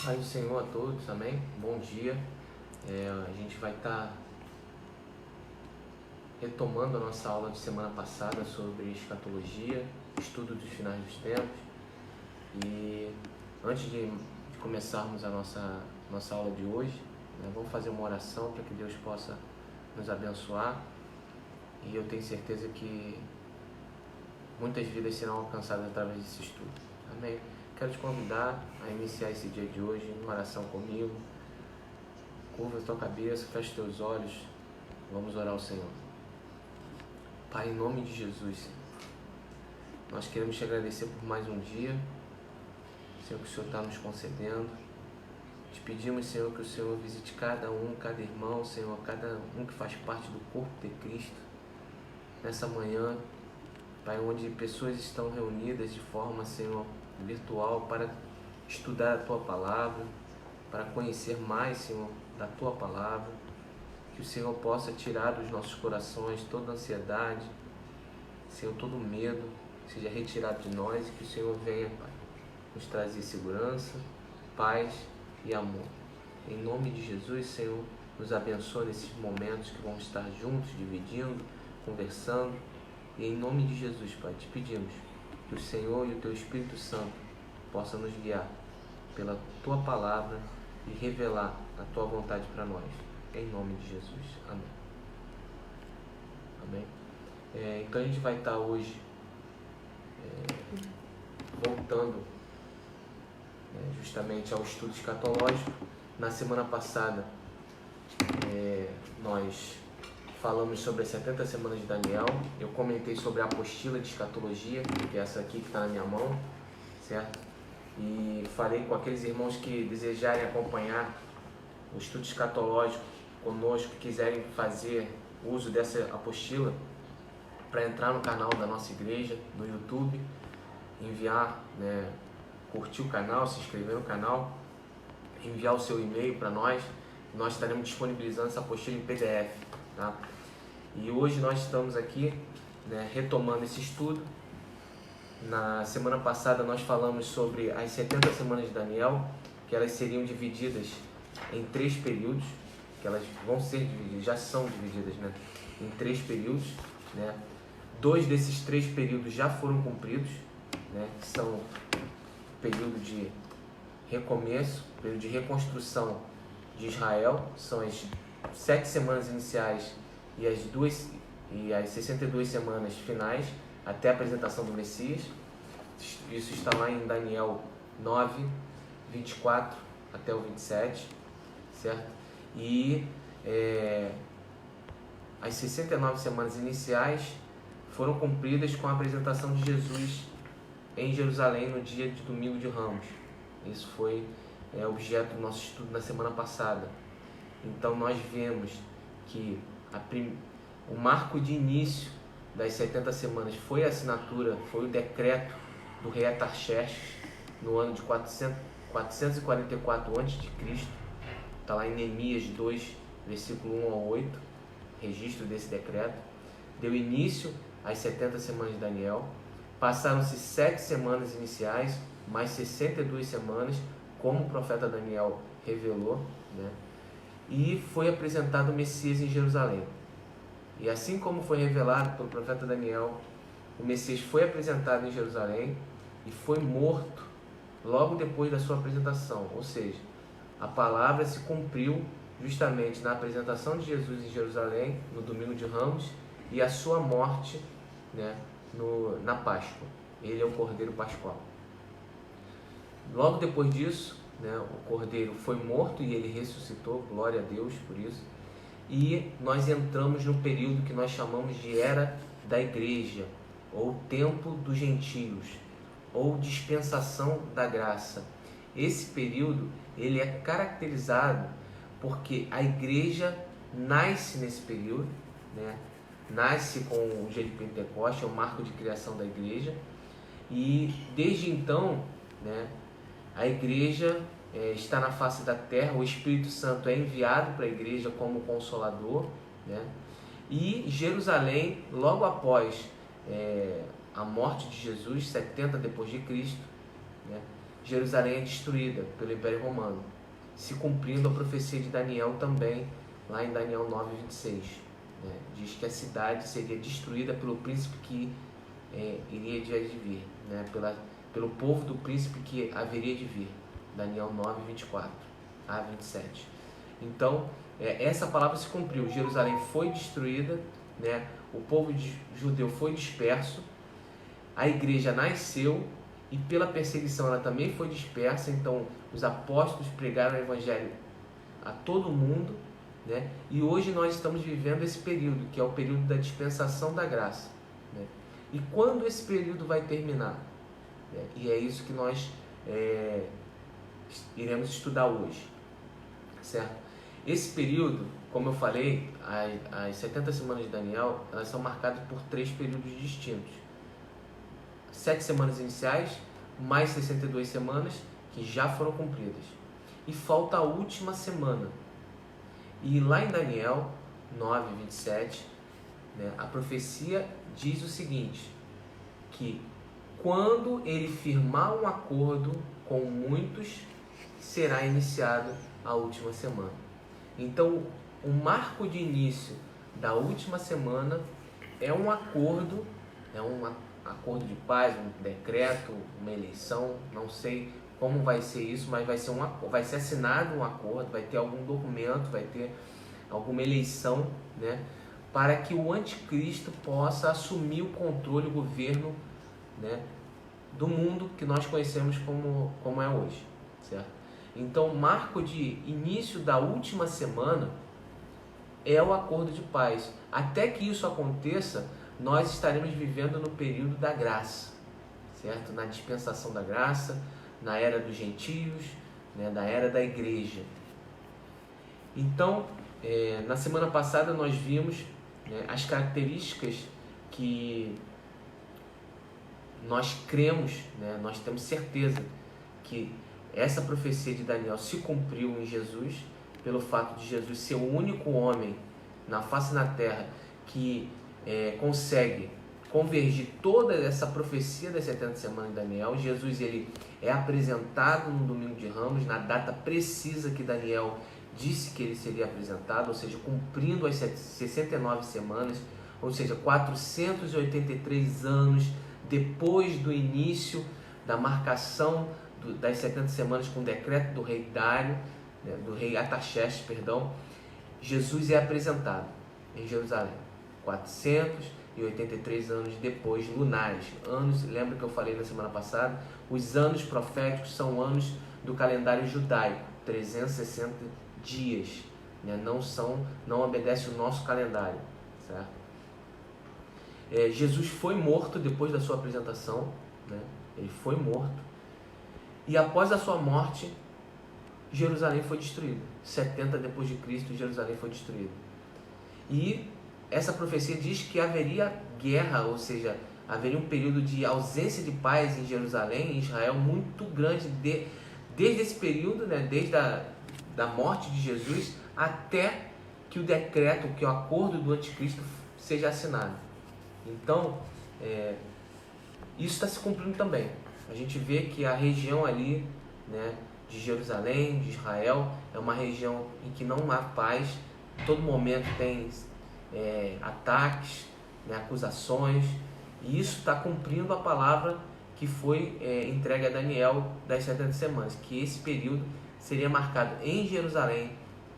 Paz do Senhor a todos, amém? Bom dia. A gente vai estar retomando a nossa aula de semana passada sobre escatologia, estudo dos finais dos tempos. E antes de começarmos a nossa aula de hoje, vamos fazer uma oração para que Deus possa nos abençoar. E eu tenho certeza que muitas vidas serão alcançadas através desse estudo, amém? Quero te convidar a iniciar esse dia de hoje em oração comigo. Curva a tua cabeça, fecha os teus olhos. Vamos orar ao Senhor. Pai, em nome de Jesus, Senhor, nós queremos te agradecer por mais um dia, Senhor, que o Senhor está nos concedendo. Te pedimos, Senhor, que o Senhor visite cada irmão, Senhor, cada um que faz parte do corpo de Cristo. Nessa manhã, Pai, onde pessoas estão reunidas de forma, Senhor, virtual para estudar a Tua Palavra, para conhecer mais, Senhor, da Tua Palavra. Que o Senhor possa tirar dos nossos corações toda ansiedade, Senhor, todo medo, seja retirado de nós, e que o Senhor venha, Pai, nos trazer segurança, paz e amor. Em nome de Jesus, Senhor, nos abençoe nesses momentos que vamos estar juntos, dividindo, conversando. E em nome de Jesus, Pai, te pedimos que o Senhor e o Teu Espírito Santo possam nos guiar pela Tua Palavra e revelar a Tua vontade para nós. Em nome de Jesus. Amém. Amém. Então a gente vai estar hoje voltando justamente ao estudo escatológico. Na semana passada nós falamos sobre as 70 semanas de Daniel. Eu comentei sobre a apostila de escatologia, que é essa aqui que está na minha mão, certo? E falei com aqueles irmãos que desejarem acompanhar o estudo escatológico conosco, que quiserem fazer uso dessa apostila, para entrar no canal da nossa igreja, no YouTube, enviar, curtir o canal, se inscrever no canal, enviar o seu e-mail para nós. Nós estaremos disponibilizando essa apostila em PDF, tá? E hoje nós estamos aqui, retomando esse estudo. Na semana passada nós falamos sobre as 70 semanas de Daniel, que elas seriam divididas em 3 períodos, que elas vão ser divididas, já são divididas, em 3 períodos, 2 desses 3 períodos já foram cumpridos, que são o período de recomeço, período de reconstrução de Israel, são as 7 semanas iniciais e as 62 semanas finais, até a apresentação do Messias. Isso está lá em Daniel 9, 24 até o 27, certo? E as 69 semanas iniciais foram cumpridas com a apresentação de Jesus em Jerusalém no dia de Domingo de Ramos. Isso foi objeto do nosso estudo na semana passada. Então nós vemos que o marco de início das 70 semanas foi a assinatura, foi o decreto do rei Artaxerxes no ano de 444 a.C. Está lá em Neemias 2, versículo 1 ao 8, registro desse decreto. Deu início às 70 semanas de Daniel. Passaram-se 7 semanas iniciais, mais 62 semanas, como o profeta Daniel revelou, e foi apresentado o Messias em Jerusalém. E assim como foi revelado pelo profeta Daniel, o Messias foi apresentado em Jerusalém e foi morto logo depois da sua apresentação. Ou seja, a palavra se cumpriu justamente na apresentação de Jesus em Jerusalém, no Domingo de Ramos, e a sua morte, na Páscoa. Ele é o Cordeiro Pascual. Logo depois disso, o Cordeiro foi morto e ele ressuscitou, glória a Deus por isso. E nós entramos no período que nós chamamos de Era da Igreja, ou Tempo dos Gentios, ou Dispensação da Graça. Esse período ele é caracterizado porque a igreja nasce nesse período, nasce com o dia de Pentecostes, é o marco de criação da igreja, e desde então, a igreja está na face da terra, o Espírito Santo é enviado para a igreja como consolador, e Jerusalém, logo após a morte de Jesus, 70 depois de Cristo, Jerusalém é destruída pelo Império Romano, se cumprindo a profecia de Daniel também, lá em Daniel 9:26. Né? Diz que a cidade seria destruída pelo príncipe que iria de vir, né? pelo povo do príncipe que haveria de vir. Daniel 9:24 a 27. Então, essa palavra se cumpriu. Jerusalém foi destruída, né? O povo judeu foi disperso, a igreja nasceu e pela perseguição ela também foi dispersa. Então, os apóstolos pregaram o evangelho a todo mundo, né? E hoje nós estamos vivendo esse período, que é o período da dispensação da graça, né? E quando esse período vai terminar? E é isso que nós iremos estudar hoje, certo? Esse período, como eu falei, as 70 semanas de Daniel, elas são marcadas por 3 períodos distintos. 7 semanas iniciais, mais 62 semanas que já foram cumpridas. E falta a última semana. E lá em Daniel 9:27, né, a profecia diz o seguinte, que quando ele firmar um acordo com muitos, será iniciada a última semana. Então, o marco de início da última semana é um acordo, acordo de paz, um decreto, uma eleição, não sei como vai ser isso, mas vai ser assinado um acordo, vai ter algum documento, vai ter alguma eleição, né, para que o anticristo possa assumir o controle, o governo, né, do mundo que nós conhecemos como é hoje, certo? Então, o marco de início da última semana é o acordo de paz. Até que isso aconteça, nós estaremos vivendo no período da graça, certo? Na dispensação da graça, na era dos gentios, né? Na era da igreja. Então, na semana passada nós vimos, né, as características que nós cremos, né? Nós temos certeza que essa profecia de Daniel se cumpriu em Jesus, pelo fato de Jesus ser o único homem na face da terra que consegue convergir toda essa profecia das 70 semanas de Daniel. Jesus, ele é apresentado no domingo de Ramos, na data precisa que Daniel disse que ele seria apresentado, ou seja, cumprindo as 69 semanas, ou seja, 483 anos depois do início da marcação das 70 semanas com o decreto do rei Dário, né, do rei Artaxerxes, Jesus é apresentado em Jerusalém, 483 anos depois, lunares, anos, lembra que eu falei na semana passada, os anos proféticos são anos do calendário judaico, 360 dias, né, não obedece o nosso calendário, certo? Jesus foi morto depois da sua apresentação, né, ele foi morto, e após a sua morte, Jerusalém foi destruída. 70 depois de Cristo, Jerusalém foi destruída. E essa profecia diz que haveria guerra, ou seja, haveria um período de ausência de paz em Jerusalém, em Israel, muito grande, desde esse período, né, desde da morte de Jesus, até que o decreto, que o acordo do anticristo seja assinado. Então, isso está se cumprindo também. A gente vê que a região ali, né, de Jerusalém, de Israel, é uma região em que não há paz. Em todo momento tem ataques, né, acusações, e isso está cumprindo a palavra que foi entregue a Daniel das 70 semanas, que esse período seria marcado em Jerusalém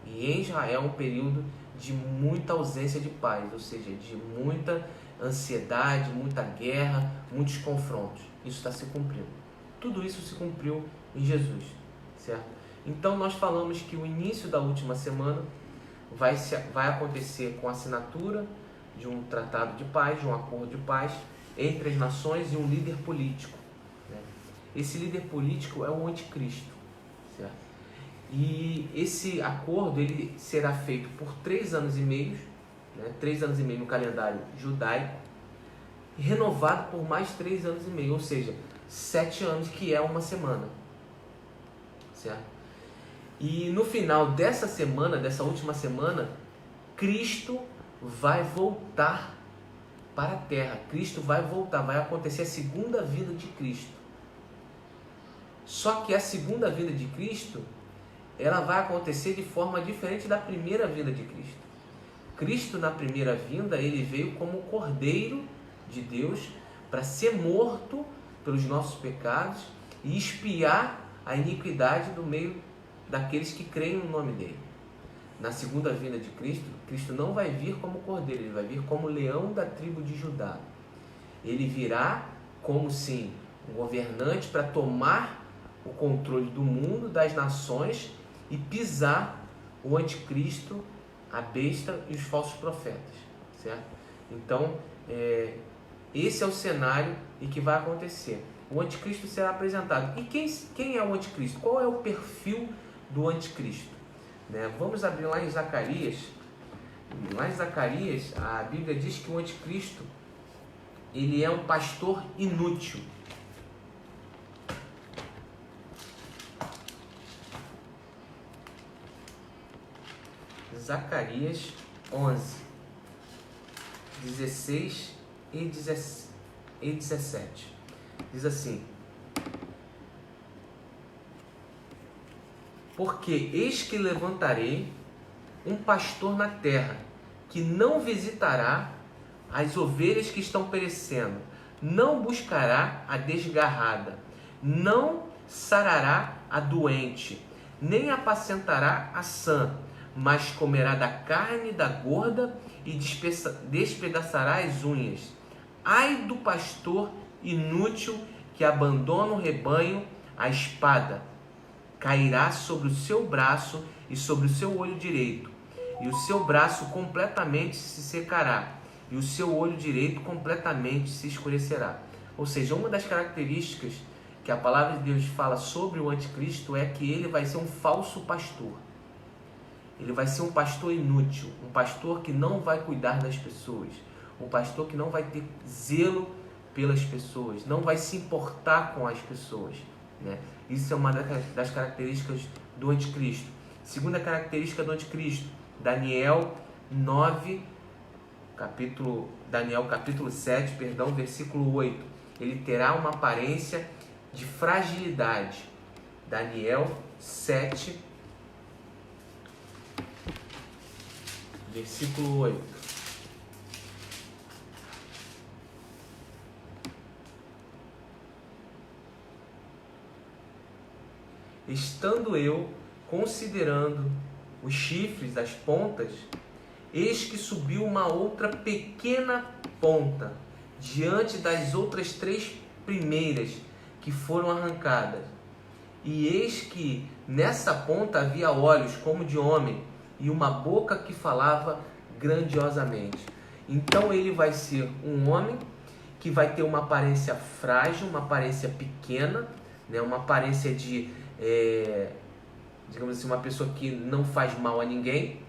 e em Israel, um período de muita ausência de paz, ou seja, de muita ansiedade, muita guerra, muitos confrontos. Isso está se cumprindo. Tudo isso se cumpriu em Jesus, certo? Então nós falamos que o início da última semana vai acontecer com a assinatura de um tratado de paz, de um acordo de paz entre as nações e um líder político, né? Esse líder político é o anticristo, certo? E esse acordo ele será feito por 3 anos e meio, né? 3 anos e meio no calendário judaico, e renovado por mais 3 anos e meio, ou seja, 7 anos, que é uma semana, certo? E no final dessa semana, dessa última semana, Cristo vai voltar para a terra. Cristo vai voltar, vai acontecer a segunda vinda de Cristo. Só que a segunda vinda de Cristo, ela vai acontecer de forma diferente da primeira vinda de Cristo. Cristo, na primeira vinda, ele veio como Cordeiro de Deus para ser morto pelos nossos pecados e expiar a iniquidade do meio daqueles que creem no nome dele. Na segunda vinda de Cristo, Cristo não vai vir como Cordeiro, ele vai vir como leão da tribo de Judá. Ele virá como, sim, um governante para tomar o controle do mundo, das nações e pisar o anticristo, a besta e os falsos profetas, certo? Então, esse é o cenário em que vai acontecer. O anticristo será apresentado. E quem é o anticristo? Qual é o perfil do anticristo? Vamos abrir lá em Zacarias. Lá em Zacarias, a Bíblia diz que o anticristo, ele é um pastor inútil. Zacarias 11, 16 e 17. Diz assim: porque eis que levantarei um pastor na terra, que não visitará as ovelhas que estão perecendo, não buscará a desgarrada, não sarará a doente, nem apacentará a sã, mas comerá da carne da gorda e despedaçará as unhas. Ai do pastor inútil que abandona o rebanho à espada, cairá sobre o seu braço e sobre o seu olho direito, e o seu braço completamente se secará, e o seu olho direito completamente se escurecerá. Ou seja, uma das características que a palavra de Deus fala sobre o anticristo é que ele vai ser um falso pastor. Ele vai ser um pastor inútil, um pastor que não vai cuidar das pessoas, um pastor que não vai ter zelo pelas pessoas, não vai se importar com as pessoas, Isso é uma das características do anticristo. Segunda característica do anticristo, Daniel capítulo 7, versículo 8. Ele terá uma aparência de fragilidade. Daniel 7, versículo 8. Estando eu considerando os chifres, as pontas, eis que subiu uma outra pequena ponta, diante das outras 3 primeiras que foram arrancadas. E eis que nessa ponta havia olhos como de homem, e uma boca que falava grandiosamente. Então ele vai ser um homem que vai ter uma aparência frágil, uma aparência pequena, uma aparência de, digamos assim, uma pessoa que não faz mal a ninguém,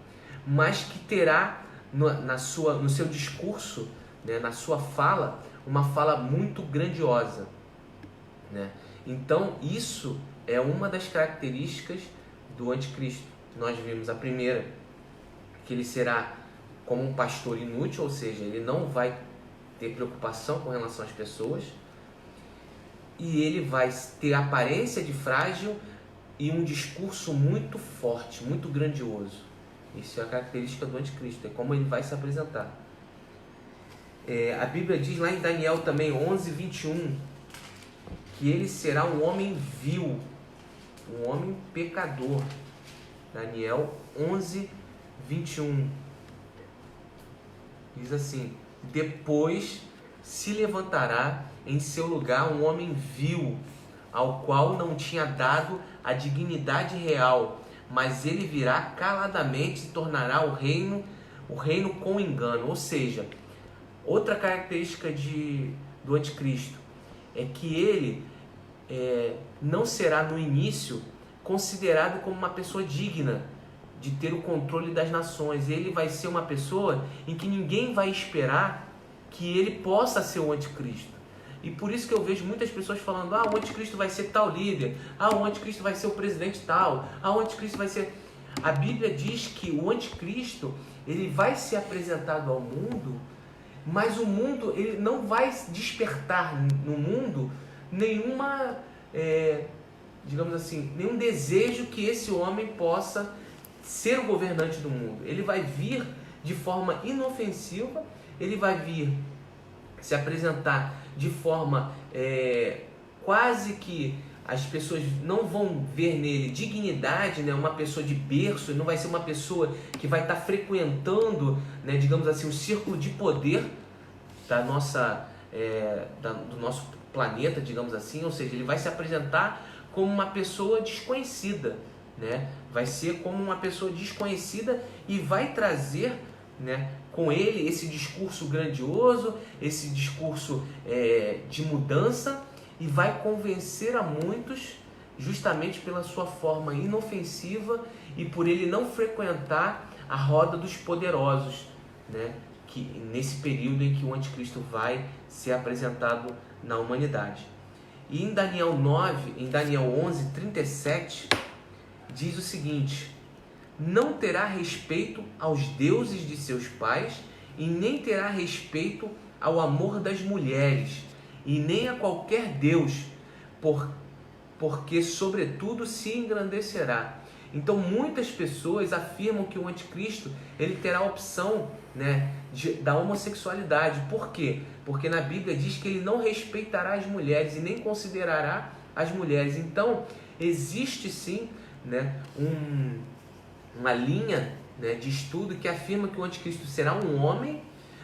mas que terá no seu discurso, na sua fala, uma fala muito grandiosa. Então isso é uma das características do anticristo. Nós vimos a primeira, que ele será como um pastor inútil, ou seja, ele não vai ter preocupação com relação às pessoas, e ele vai ter aparência de frágil e um discurso muito forte, muito grandioso. Isso é a característica do anticristo, é como ele vai se apresentar. A Bíblia diz lá em Daniel também 11, 21, que ele será um homem vil, um homem pecador. Daniel 11, 21. Diz assim: depois se levantará em seu lugar um homem vil, ao qual não tinha dado a dignidade real, mas ele virá caladamente e tornará o reino com engano. Ou seja, outra característica do anticristo é que ele não será no início considerado como uma pessoa digna de ter o controle das nações. Ele vai ser uma pessoa em que ninguém vai esperar que ele possa ser o anticristo. E por isso que eu vejo muitas pessoas falando: o anticristo vai ser tal líder, o anticristo vai ser o presidente tal, o anticristo vai ser... A Bíblia diz que o anticristo, ele vai ser apresentado ao mundo, mas o mundo, ele não vai despertar no mundo nenhuma digamos assim, nenhum desejo que esse homem possa ser o governante do mundo. Ele vai vir de forma inofensiva, ele vai vir se apresentar de forma quase que as pessoas não vão ver nele dignidade, né? Uma pessoa de berço, não vai ser uma pessoa que vai estar frequentando, né, digamos assim, o círculo de poder da nossa, do nosso planeta, digamos assim, ou seja, ele vai se apresentar como uma pessoa desconhecida, né? Vai ser como uma pessoa desconhecida e vai trazer, né, com ele esse discurso grandioso, esse discurso de mudança, e vai convencer a muitos justamente pela sua forma inofensiva e por ele não frequentar a roda dos poderosos, né? Que nesse período em que o anticristo vai ser apresentado na humanidade. E em Daniel 11:37, diz o seguinte: não terá respeito aos deuses de seus pais, e nem terá respeito ao amor das mulheres, e nem a qualquer deus, porque sobretudo se engrandecerá. Então muitas pessoas afirmam que o anticristo ele terá a opção, né, da homossexualidade. Por quê? Porque na Bíblia diz que ele não respeitará as mulheres e nem considerará as mulheres. Então existe sim, né, uma linha, né, de estudo que afirma que o anticristo será um homem,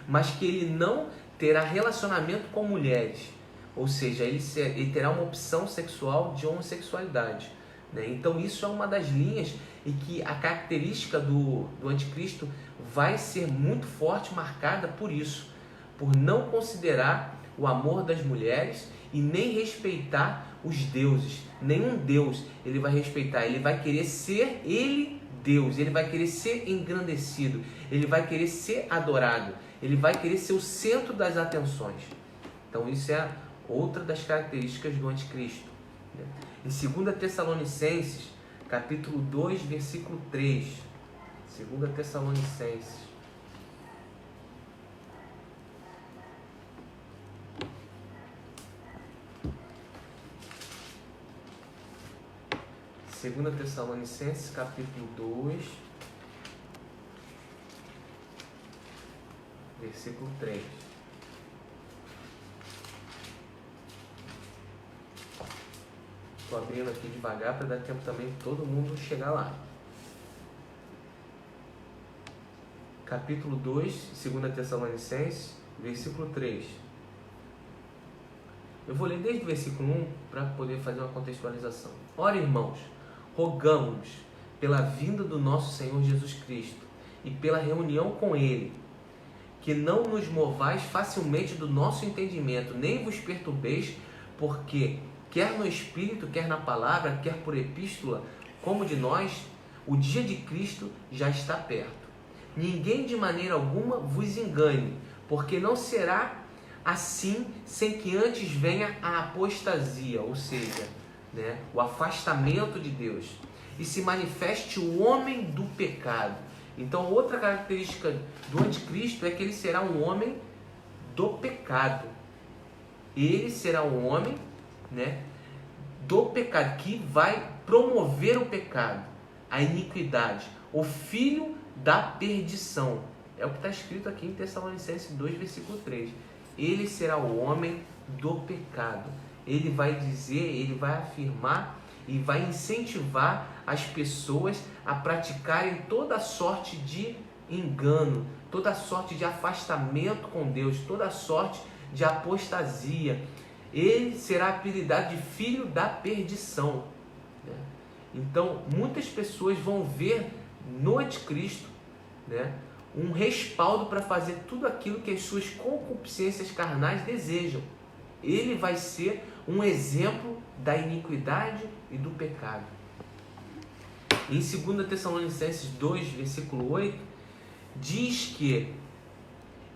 mas que ele não terá relacionamento com mulheres, ou seja, ele terá uma opção sexual de homossexualidade, né? Então isso é uma das linhas e que a característica do anticristo vai ser muito forte, marcada por isso, por não considerar o amor das mulheres e nem respeitar os deuses. Nenhum deus ele vai respeitar, ele vai querer ser ele Deus, ele vai querer ser engrandecido, ele vai querer ser adorado, ele vai querer ser o centro das atenções. Então isso é outra das características do anticristo. Em 2 Tessalonicenses, capítulo 2, versículo 3. 2 Tessalonicenses. Segunda Tessalonicenses, capítulo 2, versículo 3. Estou abrindo aqui devagar para dar tempo também de todo mundo chegar lá. Capítulo 2, 2 Tessalonicenses, versículo 3. Eu vou ler desde o versículo 1 para poder fazer uma contextualização. Ora, irmãos, rogamos pela vinda do nosso Senhor Jesus Cristo e pela reunião com Ele, que não nos movais facilmente do nosso entendimento, nem vos perturbeis, porque quer no Espírito, quer na palavra, quer por epístola, como de nós, o dia de Cristo já está perto. Ninguém de maneira alguma vos engane, porque não será assim sem que antes venha a apostasia, ou seja, né, o afastamento de Deus, e se manifeste o homem do pecado. Então outra característica do anticristo é que ele será um homem do pecado. Ele será um homem, né, do pecado, que vai promover o pecado, a iniquidade, o filho da perdição. É o que está escrito aqui em Tessalonicenses 2, versículo 3. Ele será o homem do pecado. Ele vai dizer, ele vai afirmar e vai incentivar as pessoas a praticarem toda sorte de engano, toda sorte de afastamento com Deus, toda sorte de apostasia. Ele será apelidado de filho da perdição. Então, muitas pessoas vão ver no anticristo, né, um respaldo para fazer tudo aquilo que as suas concupiscências carnais desejam. Ele vai ser um exemplo da iniquidade e do pecado. Em 2 Tessalonicenses 2, versículo 8, diz que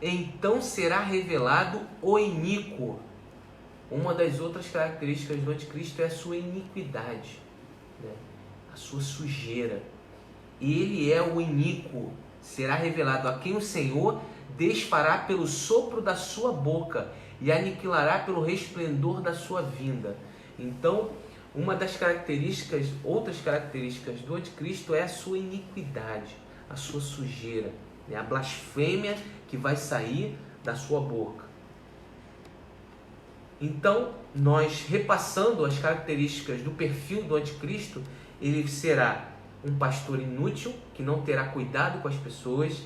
então será revelado o iníquo. Uma das outras características do anticristo é a sua iniquidade, né? A sua sujeira. Ele é o iníquo. Será revelado a quem o Senhor desfará pelo sopro da sua boca e aniquilará pelo resplendor da sua vinda. Então, uma das características, outras características do anticristo é a sua iniquidade, a sua sujeira, né? A blasfêmia que vai sair da sua boca. Então, nós repassando as características do perfil do anticristo, ele será um pastor inútil, que não terá cuidado com as pessoas,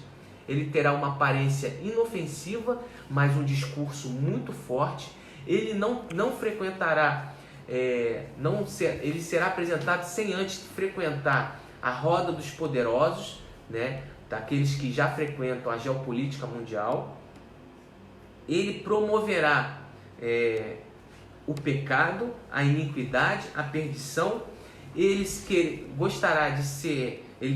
ele terá uma aparência inofensiva, mas um discurso muito forte, ele não frequentará, ele será apresentado sem antes frequentar a roda dos poderosos, né, daqueles que já frequentam a geopolítica mundial. Ele promoverá o pecado, a iniquidade, a perdição. Ele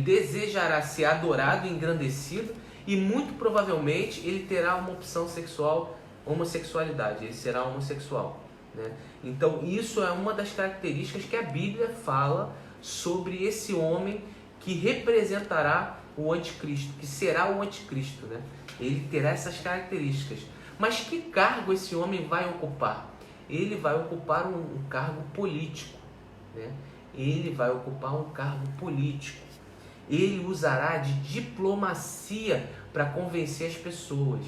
desejará ser adorado e engrandecido, e muito provavelmente ele terá uma opção sexual, homossexualidade, ele será homossexual, né? Então isso é uma das características que a Bíblia fala sobre esse homem que representará o anticristo, que será o anticristo, né? Ele terá essas características. Mas que cargo esse homem vai ocupar? Ele vai ocupar um cargo político, né? Ele vai ocupar um cargo político. Ele usará de diplomacia para convencer as pessoas,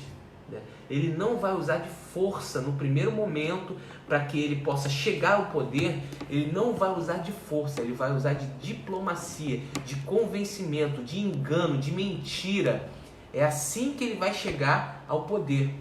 né? Ele não vai usar de força no primeiro momento para que ele possa chegar ao poder. Ele não vai usar de força, ele vai usar de diplomacia, de convencimento, de engano, de mentira. É assim que ele vai chegar ao poder.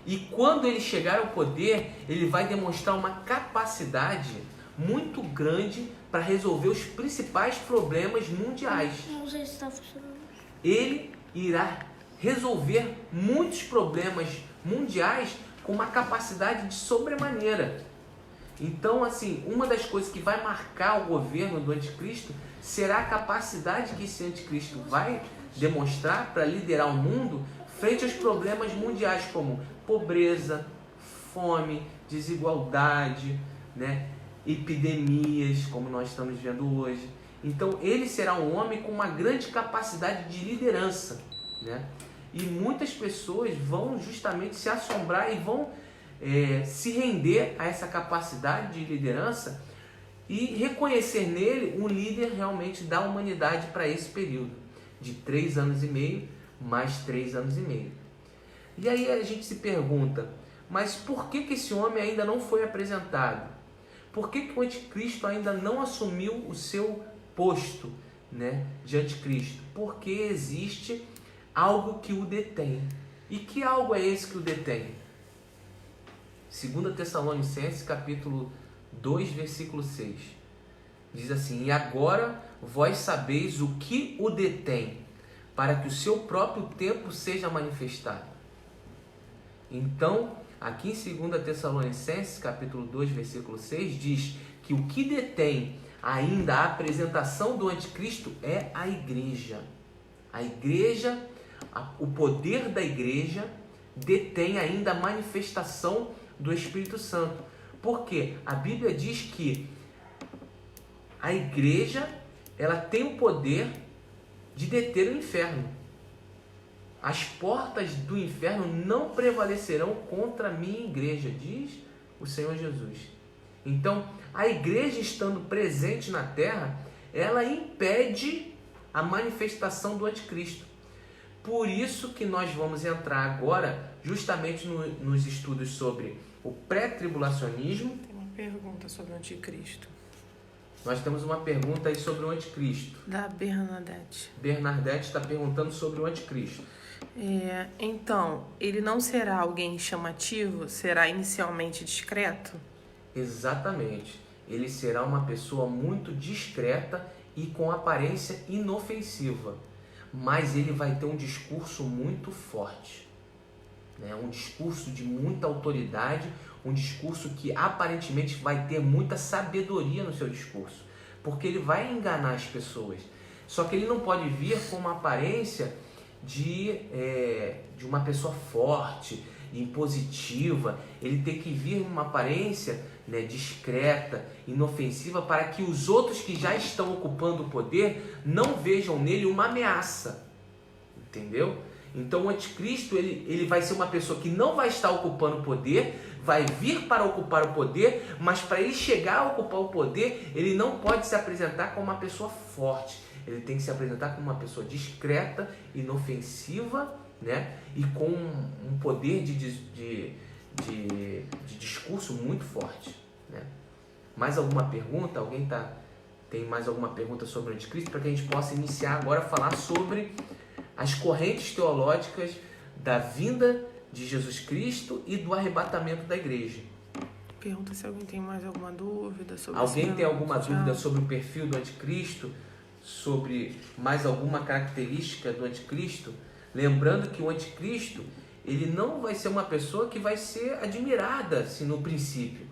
E quando ele chegar ao poder, ele vai demonstrar uma capacidade muito grande para resolver os principais problemas mundiais. Não sei se está funcionando. Ele irá resolver muitos problemas mundiais com uma capacidade de sobremaneira. Então, assim, uma das coisas que vai marcar o governo do anticristo será a capacidade que esse anticristo vai demonstrar para liderar o mundo frente aos problemas mundiais como pobreza, fome, desigualdade, né? Epidemias, como nós estamos vendo hoje. Então ele será um homem com uma grande capacidade de liderança, né? E muitas pessoas vão justamente se assombrar e vão se render a essa capacidade de liderança e reconhecer nele um líder realmente da humanidade para esse período de 3 anos e meio mais 3 anos e meio. E aí a gente se pergunta, mas por que esse homem ainda não foi apresentado? Por que o anticristo ainda não assumiu o seu posto, né, de anticristo? Porque existe algo que o detém. E que algo é esse que o detém? 2 Tessalonicenses capítulo 2, versículo 6. Diz assim: e agora vós sabeis o que o detém, para que o seu próprio tempo seja manifestado. Então, aqui em 2 Tessalonicenses, capítulo 2, versículo 6, diz que o que detém ainda a apresentação do anticristo é a igreja. A igreja, o poder da igreja detém ainda a manifestação do Espírito Santo. Porque a Bíblia diz que a igreja, ela tem o poder de deter o inferno. As portas do inferno não prevalecerão contra a minha igreja, diz o Senhor Jesus. Então, a igreja estando presente na terra, ela impede a manifestação do anticristo. Por isso que nós vamos entrar agora justamente nos estudos sobre o pré-tribulacionismo. Tem uma pergunta sobre o anticristo. Nós temos uma pergunta aí sobre o anticristo. Da Bernadette. Bernadette está perguntando sobre o anticristo. Então, ele não será alguém chamativo? Será inicialmente discreto? Exatamente. Ele será uma pessoa muito discreta e com aparência inofensiva. Mas ele vai ter um discurso muito forte, né? Um discurso de muita autoridade, um discurso que aparentemente vai ter muita sabedoria no seu discurso, porque ele vai enganar as pessoas. Só que ele não pode vir com uma aparência de uma pessoa forte, impositiva. Ele tem que vir uma aparência, né, discreta, inofensiva, para que os outros que já estão ocupando o poder não vejam nele uma ameaça, entendeu? Então o anticristo ele vai ser uma pessoa que não vai estar ocupando o poder, vai vir para ocupar o poder, mas para ele chegar a ocupar o poder, ele não pode se apresentar como uma pessoa forte. Ele tem que se apresentar como uma pessoa discreta, inofensiva, né? E com um poder de discurso muito forte, né? Mais alguma pergunta? Alguém tem mais alguma pergunta sobre o anticristo? Para que a gente possa iniciar agora a falar sobre as correntes teológicas da vinda de Jesus Cristo e do arrebatamento da igreja. Pergunta se alguém tem mais alguma dúvida sobre Alguém tem alguma dúvida sobre o perfil do anticristo? Sobre mais alguma característica do anticristo? Lembrando que o anticristo, ele não vai ser uma pessoa que vai ser admirada assim, no princípio.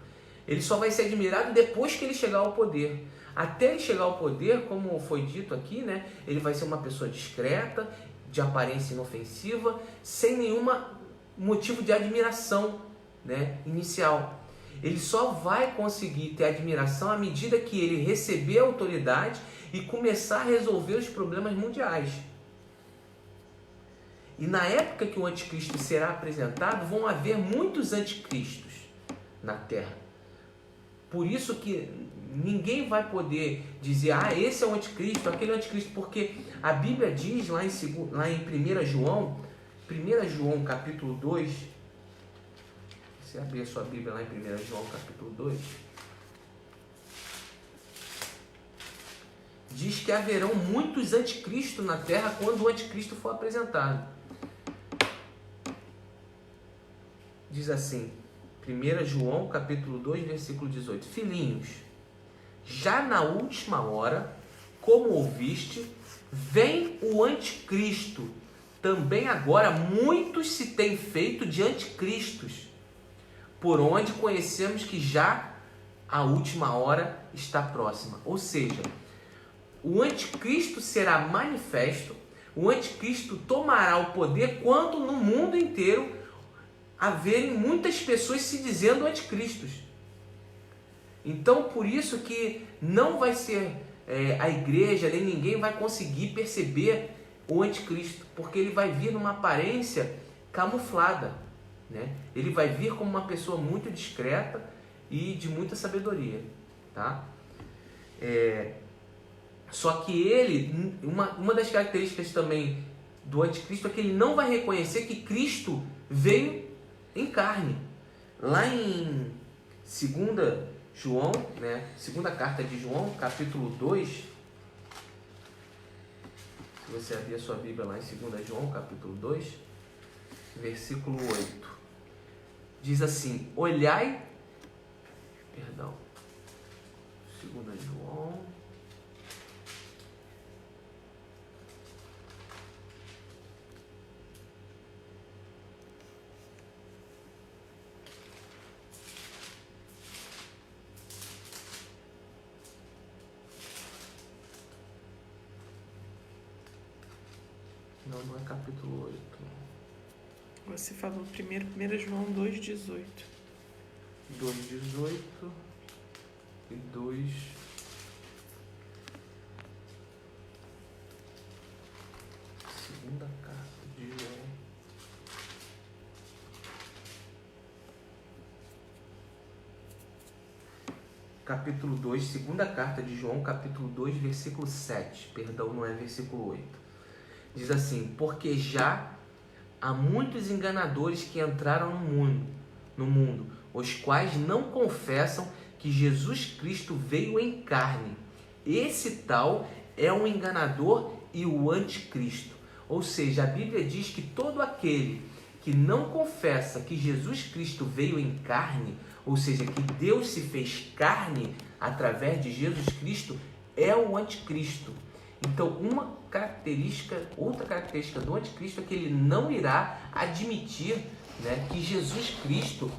Ele só vai ser admirado depois que ele chegar ao poder. Até ele chegar ao poder, como foi dito aqui, né, ele vai ser uma pessoa discreta, de aparência inofensiva, sem nenhum motivo de admiração, né, inicial. Ele só vai conseguir ter admiração à medida que ele receber a autoridade e começar a resolver os problemas mundiais. E na época que o anticristo será apresentado, vão haver muitos anticristos na Terra. Por isso que ninguém vai poder dizer, esse é o anticristo, aquele é o anticristo, porque a Bíblia diz lá em 1 João capítulo 2, você abrir a sua Bíblia lá em 1 João capítulo 2, diz que haverão muitos anticristos na Terra quando o anticristo for apresentado. Diz assim, 1 João capítulo 2, versículo 18. Filhinhos, já na última hora, como ouviste, vem o anticristo. Também agora muitos se têm feito de anticristos, por onde conhecemos que já a última hora está próxima. Ou seja, o anticristo será manifesto, o anticristo tomará o poder quando no mundo inteiro haverem muitas pessoas se dizendo anticristos. Então, por isso que não vai ser a igreja, nem ninguém vai conseguir perceber o anticristo, porque ele vai vir numa aparência camuflada, né? Ele vai vir como uma pessoa muito discreta e de muita sabedoria, tá? Só que ele, uma das características também do anticristo é que ele não vai reconhecer que Cristo veio em carne. Lá em 2 João, né? Segunda carta de João, capítulo 2. Se você abrir a sua Bíblia lá em 2 João, capítulo 2, versículo 8. Diz assim, olhai, 2 João, não é capítulo 8. Você falou primeiro 1 João 2,18. 2,18 e 2... Segunda carta de João. Capítulo 2, segunda carta de João, capítulo 2, versículo 7. Perdão, não é versículo 8. Diz assim, porque já há muitos enganadores que entraram no mundo, os quais não confessam que Jesus Cristo veio em carne. Esse tal é um enganador e o anticristo. Ou seja, a Bíblia diz que todo aquele que não confessa que Jesus Cristo veio em carne, ou seja, que Deus se fez carne através de Jesus Cristo, é o anticristo. Então, outra característica do anticristo é que ele não irá admitir, né, que Jesus Cristo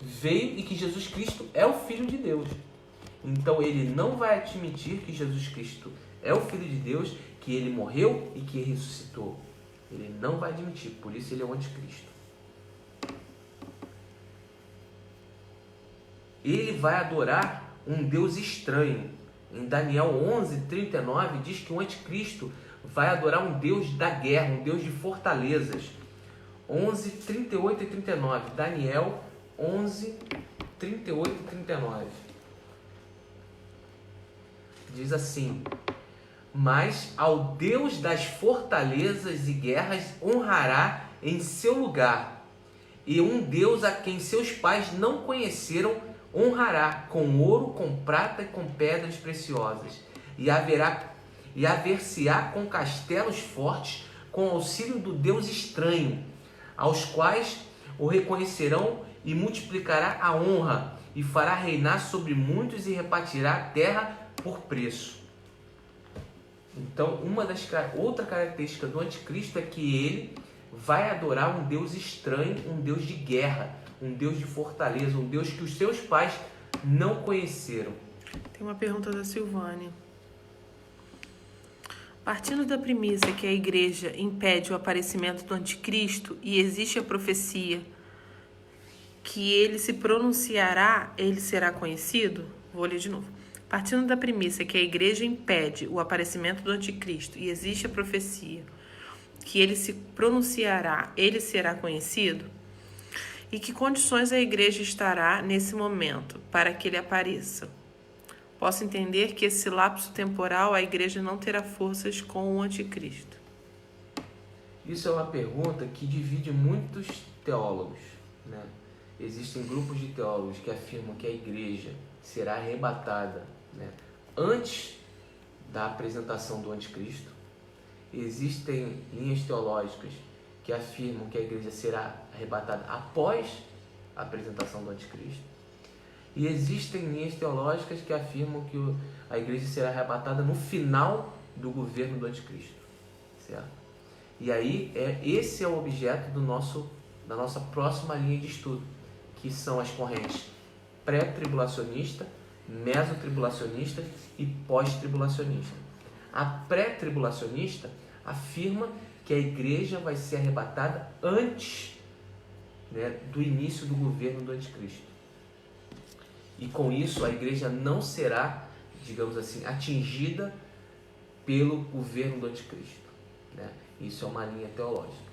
veio e que Jesus Cristo é o Filho de Deus. Então, ele não vai admitir que Jesus Cristo é o Filho de Deus, que ele morreu e que ressuscitou. Ele não vai admitir, por isso ele é o anticristo. Ele vai adorar um Deus estranho. Em Daniel 11:39 diz que o anticristo vai adorar um Deus da guerra, um Deus de fortalezas. 11, 38 e 39. Daniel 11, 38 e 39. Diz assim: mas ao Deus das fortalezas e guerras honrará em seu lugar, e um Deus a quem seus pais não conheceram honrará com ouro, com prata e com pedras preciosas, e haver-se-á com castelos fortes, com auxílio do Deus estranho, aos quais o reconhecerão, e multiplicará a honra, e fará reinar sobre muitos, e repartirá a terra por preço. Então, outra característica do anticristo é que ele vai adorar um Deus estranho, um Deus de guerra, um Deus de fortaleza, um Deus que os seus pais não conheceram. Tem uma pergunta da Silvânia. Partindo da premissa que a igreja impede o aparecimento do anticristo e existe a profecia que ele se pronunciará, ele será conhecido? Vou ler de novo. Partindo da premissa que a igreja impede o aparecimento do anticristo e existe a profecia que ele se pronunciará, ele será conhecido? E que condições a igreja estará nesse momento para que ele apareça? Posso entender que esse lapso temporal a igreja não terá forças com o anticristo. Isso é uma pergunta que divide muitos teólogos, né? Existem grupos de teólogos que afirmam que a igreja será arrebatada, né, antes da apresentação do anticristo. Existem linhas teológicas que afirmam que a igreja será arrebatada após a apresentação do anticristo. E existem linhas teológicas que afirmam que a igreja será arrebatada no final do governo do anticristo, certo? E aí esse é o objeto da nossa próxima linha de estudo, que são as correntes pré-tribulacionista, mesotribulacionista e pós-tribulacionista. A pré-tribulacionista afirma que a igreja vai ser arrebatada antes, né, do início do governo do anticristo. E com isso a igreja não será, digamos assim, atingida pelo governo do anticristo, né? Isso é uma linha teológica.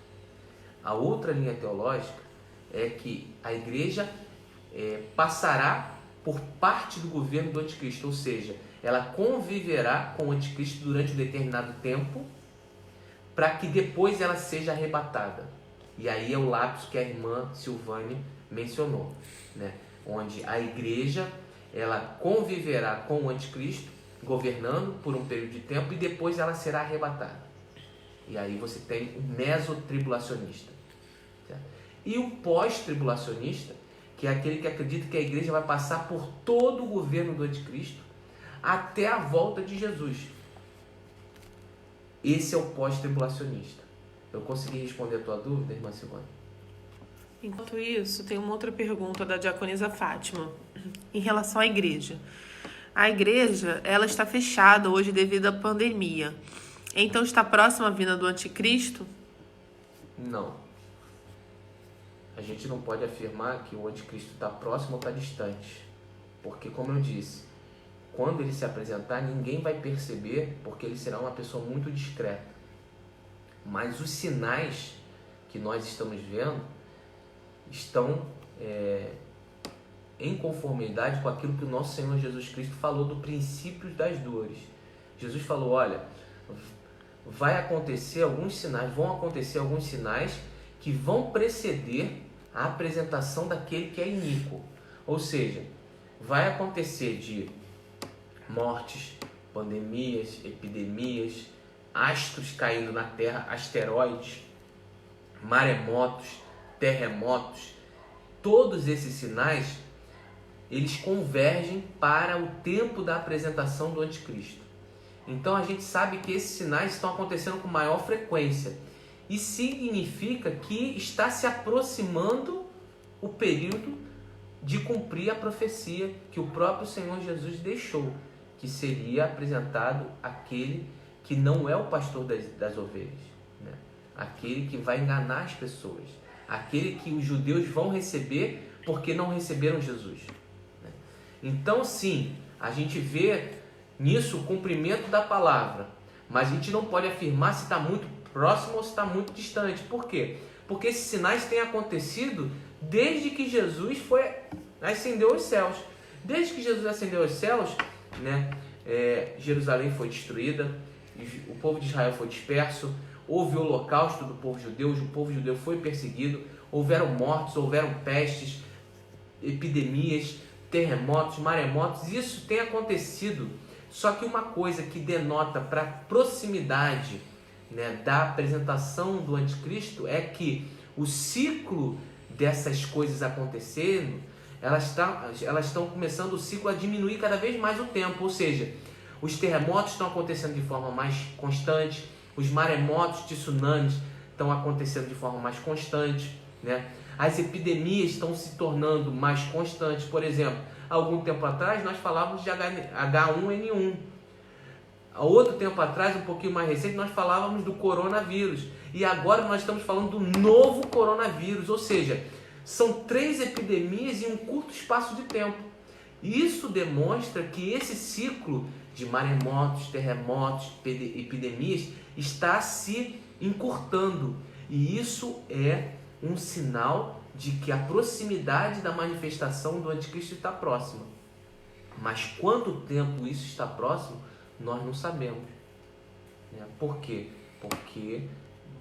A outra linha teológica é que a igreja passará por parte do governo do anticristo, ou seja, ela conviverá com o anticristo durante um determinado tempo, para que depois ela seja arrebatada. E aí é o lapso que a irmã Silvânia mencionou, né? Onde a igreja ela conviverá com o anticristo, governando por um período de tempo, e depois ela será arrebatada. E aí você tem o mesotribulacionista, certo? E o pós-tribulacionista, que é aquele que acredita que a igreja vai passar por todo o governo do anticristo até a volta de Jesus. Esse é o pós-tribulacionista. Eu consegui responder a tua dúvida, irmã Silvana? Enquanto isso, tem uma outra pergunta da diaconisa Fátima, em relação à igreja. A igreja, ela está fechada hoje devido à pandemia. Então, está próxima a vinda do anticristo? Não. A gente não pode afirmar que o anticristo está próximo ou está distante. Porque, como eu disse, quando ele se apresentar, ninguém vai perceber, porque ele será uma pessoa muito discreta. Mas os sinais que nós estamos vendo estão em conformidade com aquilo que o nosso Senhor Jesus Cristo falou do princípio das dores. Jesus falou, olha, vão acontecer alguns sinais que vão preceder a apresentação daquele que é iníquo. Ou seja, vai acontecer de mortes, pandemias, epidemias, astros caindo na terra, asteroides, maremotos, terremotos. Todos esses sinais, eles convergem para o tempo da apresentação do anticristo. Então a gente sabe que esses sinais estão acontecendo com maior frequência. E significa que está se aproximando o período de cumprir a profecia que o próprio Senhor Jesus deixou, que seria apresentado aquele que não é o pastor das ovelhas, né? Aquele que vai enganar as pessoas, aquele que os judeus vão receber porque não receberam Jesus, né? Então sim, a gente vê nisso o cumprimento da palavra, mas a gente não pode afirmar se está muito próximo ou se está muito distante. Por quê? Porque esses sinais têm acontecido desde que Jesus ascendeu aos céus. Desde que Jesus ascendeu aos céus, né, Jerusalém foi destruída, o povo de Israel foi disperso, houve o holocausto do povo judeu, o povo judeu foi perseguido, houveram mortes, houveram pestes, epidemias, terremotos, maremotos. Isso tem acontecido. Só que uma coisa que denota para a proximidade, né, da apresentação do anticristo é que o ciclo dessas coisas acontecendo, elas estão começando o ciclo a diminuir cada vez mais o tempo, ou seja, os terremotos estão acontecendo de forma mais constante, os maremotos, tsunamis estão acontecendo de forma mais constante, né? As epidemias estão se tornando mais constantes. Por exemplo, há algum tempo atrás nós falávamos de H1N1. Há outro tempo atrás, um pouquinho mais recente, nós falávamos do coronavírus. E agora nós estamos falando do novo coronavírus, ou seja, são 3 epidemias em um curto espaço de tempo. Isso demonstra que esse ciclo de maremotos, terremotos, epidemias está se encurtando. E isso é um sinal de que a proximidade da manifestação do anticristo está próxima. Mas quanto tempo isso está próximo, nós não sabemos. Por quê? Porque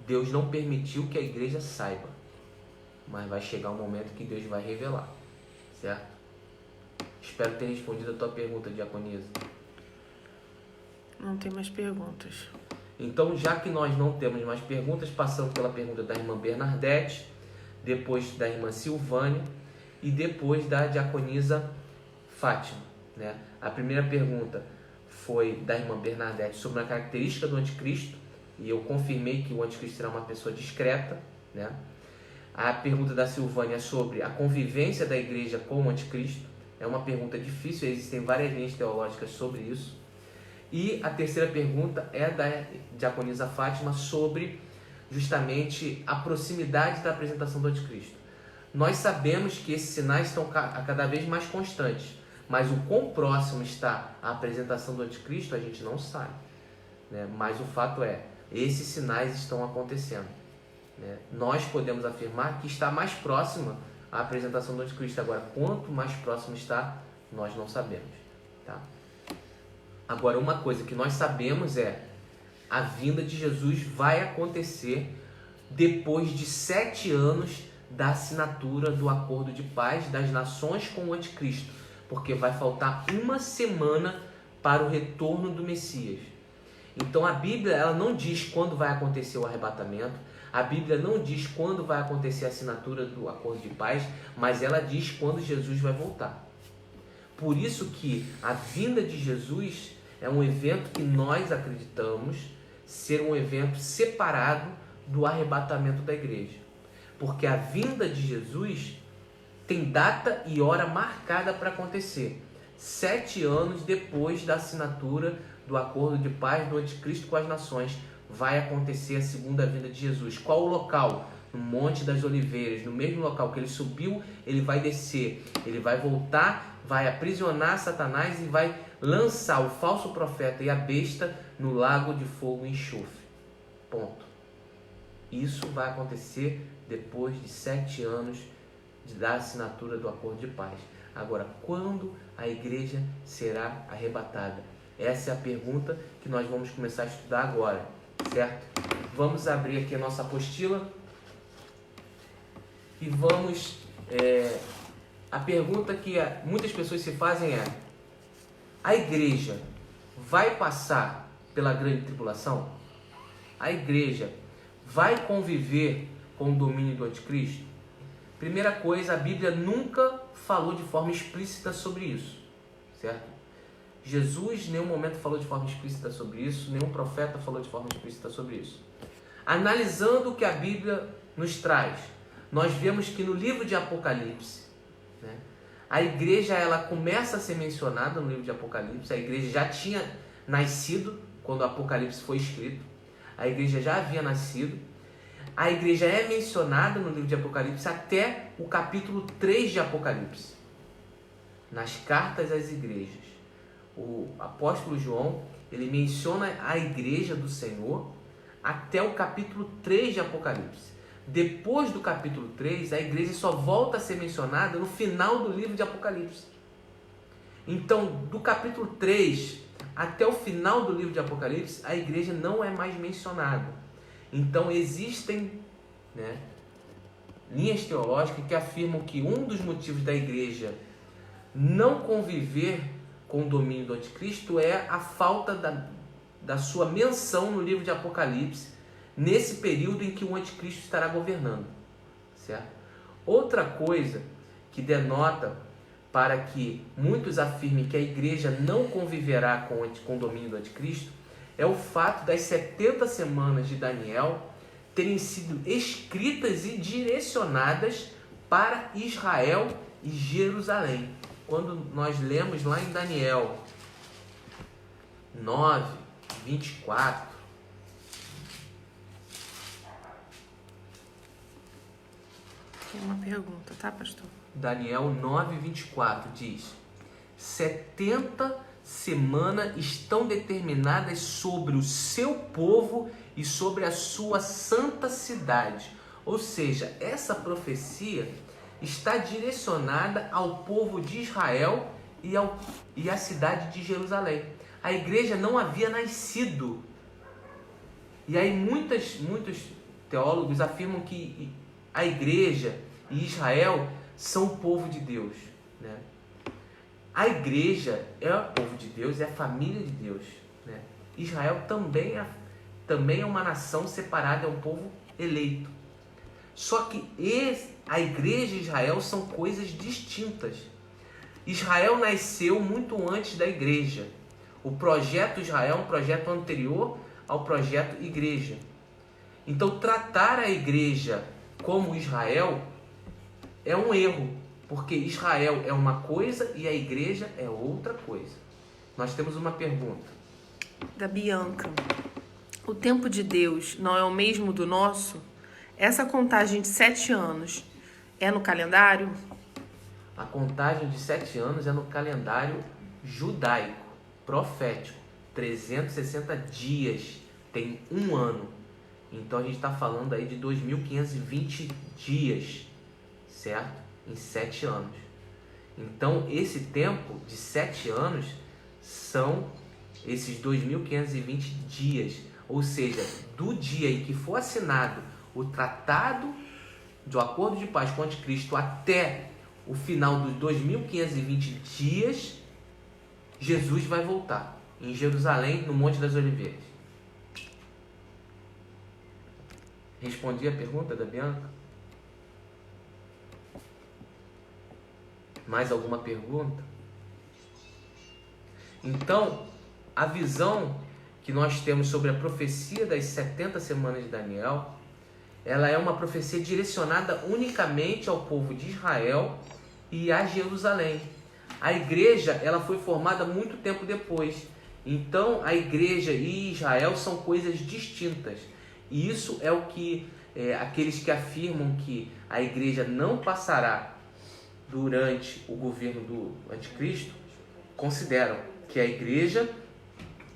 Deus não permitiu que a igreja saiba. Mas vai chegar um momento que Deus vai revelar. Certo? Espero ter respondido a tua pergunta, diaconisa. Não tem mais perguntas. Então, já que nós não temos mais perguntas, passando pela pergunta da irmã Bernadette, depois da irmã Silvânia e depois da diaconisa Fátima, né? A primeira pergunta foi da irmã Bernadette sobre a característica do anticristo, e eu confirmei que o anticristo será uma pessoa discreta, né? A pergunta da Silvânia é sobre a convivência da igreja com o anticristo. É uma pergunta difícil, existem várias linhas teológicas sobre isso. E a terceira pergunta é da diaconisa Fátima sobre justamente a proximidade da apresentação do anticristo. Nós sabemos que esses sinais estão cada vez mais constantes, mas o quão próximo está a apresentação do anticristo a gente não sabe, né? Mas o fato é, esses sinais estão acontecendo, né? Nós podemos afirmar que está mais próxima a apresentação do anticristo. Agora, quanto mais próximo está, nós não sabemos, tá? Agora, uma coisa que nós sabemos é a vinda de Jesus vai acontecer depois de 7 anos da assinatura do acordo de paz das nações com o anticristo, porque vai faltar 1 semana para o retorno do Messias. Então a Bíblia ela não diz quando vai acontecer o arrebatamento, a Bíblia não diz quando vai acontecer a assinatura do acordo de paz, mas ela diz quando Jesus vai voltar. Por isso que a vinda de Jesus é um evento que nós acreditamos ser um evento separado do arrebatamento da igreja. Porque a vinda de Jesus tem data e hora marcada para acontecer. 7 anos depois da assinatura do acordo de paz do anticristo com as nações, vai acontecer a segunda vinda de Jesus. Qual o local? No Monte das Oliveiras, no mesmo local que ele subiu, ele vai descer, ele vai voltar, vai aprisionar Satanás e vai lançar o falso profeta e a besta no lago de fogo e enxofre. Ponto. Isso vai acontecer depois de 7 anos da assinatura do acordo de paz. Agora, quando a igreja será arrebatada? Essa é a pergunta que nós vamos começar a estudar agora, certo? Vamos abrir aqui a nossa apostila e vamos... a pergunta que muitas pessoas se fazem é: a igreja vai passar pela grande tribulação? A igreja vai conviver com o domínio do anticristo? Primeira coisa, a Bíblia nunca falou de forma explícita sobre isso, certo? Jesus em nenhum momento falou de forma explícita sobre isso, nenhum profeta falou de forma explícita sobre isso. Analisando o que a Bíblia nos traz, nós vemos que no livro de Apocalipse, né, a igreja ela começa a ser mencionada no livro de Apocalipse. A igreja já tinha nascido quando o Apocalipse foi escrito. A igreja já havia nascido. A igreja é mencionada no livro de Apocalipse até o capítulo 3 de Apocalipse. Nas cartas às igrejas, o apóstolo João, ele menciona a igreja do Senhor até o capítulo 3 de Apocalipse. Depois do capítulo 3, a igreja só volta a ser mencionada no final do livro de Apocalipse. Então, do capítulo 3 até o final do livro de Apocalipse, a igreja não é mais mencionada. Então, existem, linhas teológicas que afirmam que um dos motivos da igreja não conviver com o domínio do anticristo é a falta da sua menção no livro de Apocalipse, nesse período em que o anticristo estará governando, certo? Outra coisa que denota para que muitos afirmem que a igreja não conviverá com o domínio do anticristo é o fato das 70 semanas de Daniel terem sido escritas e direcionadas para Israel e Jerusalém. Quando nós lemos lá em Daniel 9, 24, tem uma pergunta, tá, pastor? Daniel 9, 24 diz: 70 semanas estão determinadas sobre o seu povo e sobre a sua santa cidade. Ou seja, essa profecia está direcionada ao povo de Israel e à cidade de Jerusalém. A igreja não havia nascido. E aí muitos teólogos afirmam que a igreja e Israel são o povo de Deus, né? A igreja é o povo de Deus, é a família de Deus, né? Israel também é uma nação separada, é um povo eleito. Só que a igreja e Israel são coisas distintas. Israel nasceu muito antes da igreja. O projeto Israel é um projeto anterior ao projeto igreja. Então, tratar a igreja como Israel é um erro, porque Israel é uma coisa e a igreja é outra coisa. Nós temos uma pergunta. Da Bianca. O tempo de Deus não é o mesmo do nosso? Essa contagem de 7 anos é no calendário? A contagem de 7 anos é no calendário judaico, profético. 360 dias tem um ano. Então a gente está falando aí de 2.520 dias, certo? Em 7 anos. Então esse tempo de 7 anos são esses 2.520 dias. Ou seja, do dia em que for assinado o tratado do acordo de paz com o anticristo até o final dos 2.520 dias, Jesus vai voltar em Jerusalém, no Monte das Oliveiras. Respondi a pergunta da Bianca? Mais alguma pergunta? Então, a visão que nós temos sobre a profecia das 70 semanas de Daniel, ela é uma profecia direcionada unicamente ao povo de Israel e a Jerusalém. A igreja, ela foi formada muito tempo depois. Então, a igreja e Israel são coisas distintas. E isso é o que aqueles que afirmam que a igreja não passará durante o governo do anticristo consideram que a igreja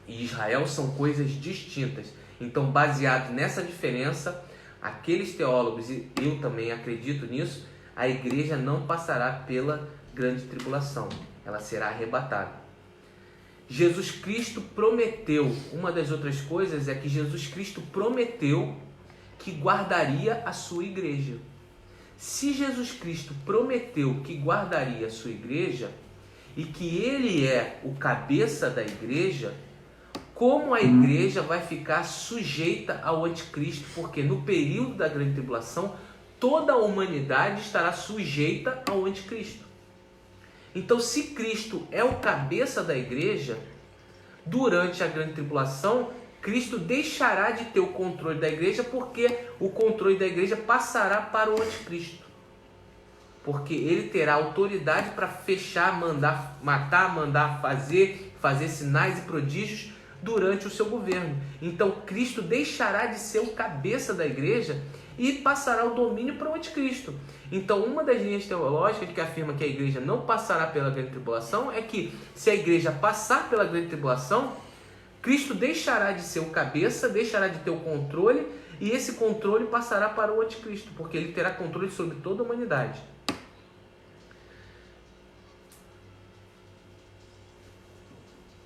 e Israel são coisas distintas. Então, baseado nessa diferença, aqueles teólogos, e eu também acredito nisso, a igreja não passará pela grande tribulação, ela será arrebatada. Jesus Cristo prometeu, uma das outras coisas é que Jesus Cristo prometeu que guardaria a sua igreja. Se Jesus Cristo prometeu que guardaria a sua igreja e que ele é o cabeça da igreja, como a igreja vai ficar sujeita ao anticristo? Porque no período da grande tribulação, toda a humanidade estará sujeita ao anticristo. Então, se Cristo é o cabeça da igreja, durante a grande tribulação, Cristo deixará de ter o controle da igreja, porque o controle da igreja passará para o anticristo. Porque ele terá autoridade para fechar, mandar matar, mandar fazer sinais e prodígios durante o seu governo. Então Cristo deixará de ser o cabeça da igreja e passará o domínio para o anticristo. Então, uma das linhas teológicas que afirma que a igreja não passará pela grande tribulação é que, se a igreja passar pela grande tribulação, Cristo deixará de ser o cabeça, deixará de ter o controle, e esse controle passará para o anticristo, porque ele terá controle sobre toda a humanidade.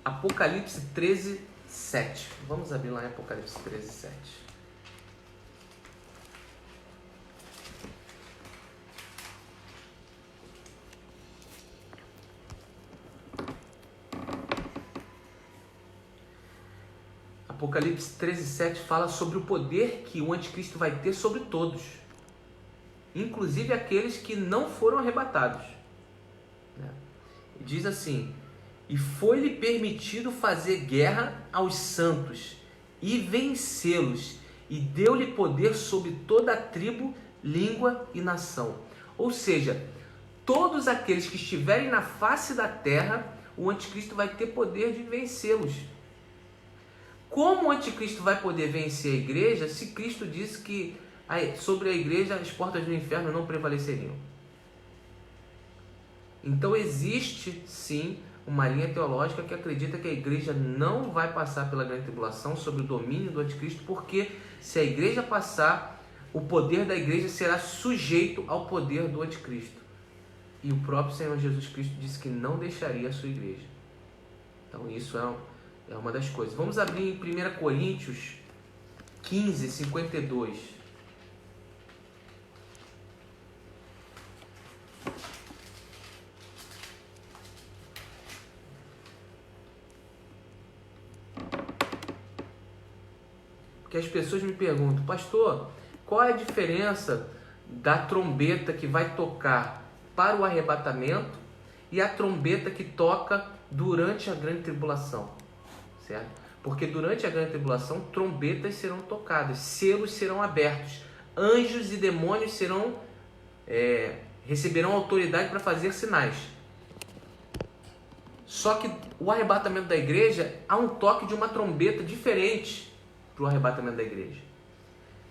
Apocalipse 13, 7. Vamos abrir lá em Apocalipse 13, 7. Apocalipse 13, 7 fala sobre o poder que o anticristo vai ter sobre todos, inclusive aqueles que não foram arrebatados. Diz assim: e foi-lhe permitido fazer guerra aos santos e vencê-los, e deu-lhe poder sobre toda a tribo, língua e nação. Ou seja, todos aqueles que estiverem na face da terra, o anticristo vai ter poder de vencê-los. Como o anticristo vai poder vencer a igreja se Cristo disse que sobre a igreja as portas do inferno não prevaleceriam? Então existe sim uma linha teológica que acredita que a igreja não vai passar pela grande tribulação sob o domínio do anticristo, porque se a igreja passar, o poder da igreja será sujeito ao poder do anticristo. E o próprio Senhor Jesus Cristo disse que não deixaria a sua igreja. Então isso é uma das coisas. Vamos abrir em 1 Coríntios 15, 52. Porque as pessoas me perguntam: pastor, qual é a diferença da trombeta que vai tocar para o arrebatamento e a trombeta que toca durante a grande tribulação? Certo? Porque durante a grande tribulação, trombetas serão tocadas, selos serão abertos, anjos e demônios receberão autoridade para fazer sinais. Só que o arrebatamento da igreja, há um toque de uma trombeta diferente para o arrebatamento da igreja.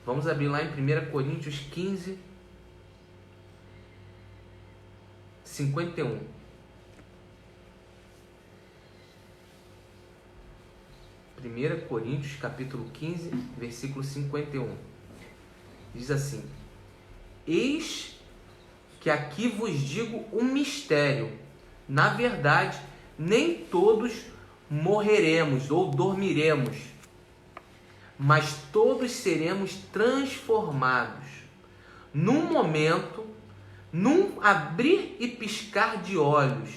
Vamos abrir lá em 1 Coríntios 15, 51. 1 Coríntios capítulo 15, versículo 51. Diz assim: eis que aqui vos digo um mistério. Na verdade, nem todos morreremos ou dormiremos, mas todos seremos transformados. Num momento, num abrir e piscar de olhos,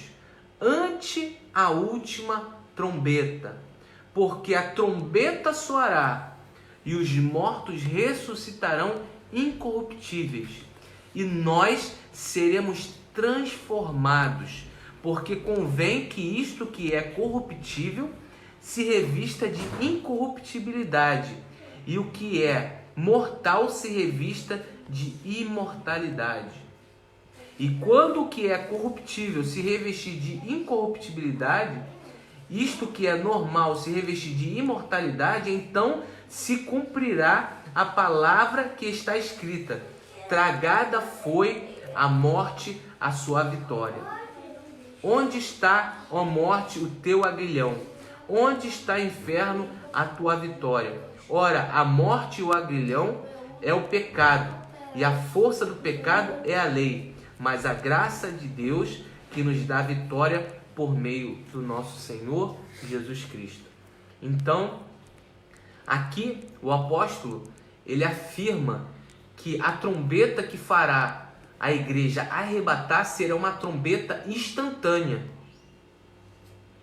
ante a última trombeta. Porque a trombeta soará, e os mortos ressuscitarão incorruptíveis, e nós seremos transformados, porque convém que isto que é corruptível se revista de incorruptibilidade, e o que é mortal se revista de imortalidade. E quando o que é corruptível se revestir de incorruptibilidade, isto que é normal se revestir de imortalidade, então se cumprirá a palavra que está escrita: tragada foi a morte a sua vitória. Onde está, ó morte, o teu aguilhão? Onde está, inferno, a tua vitória? Ora, a morte e o aguilhão é o pecado, e a força do pecado é a lei, mas a graça de Deus que nos dá vitória por meio do nosso Senhor Jesus Cristo. Então, aqui o apóstolo, ele afirma que a trombeta que fará a igreja arrebatar será uma trombeta instantânea,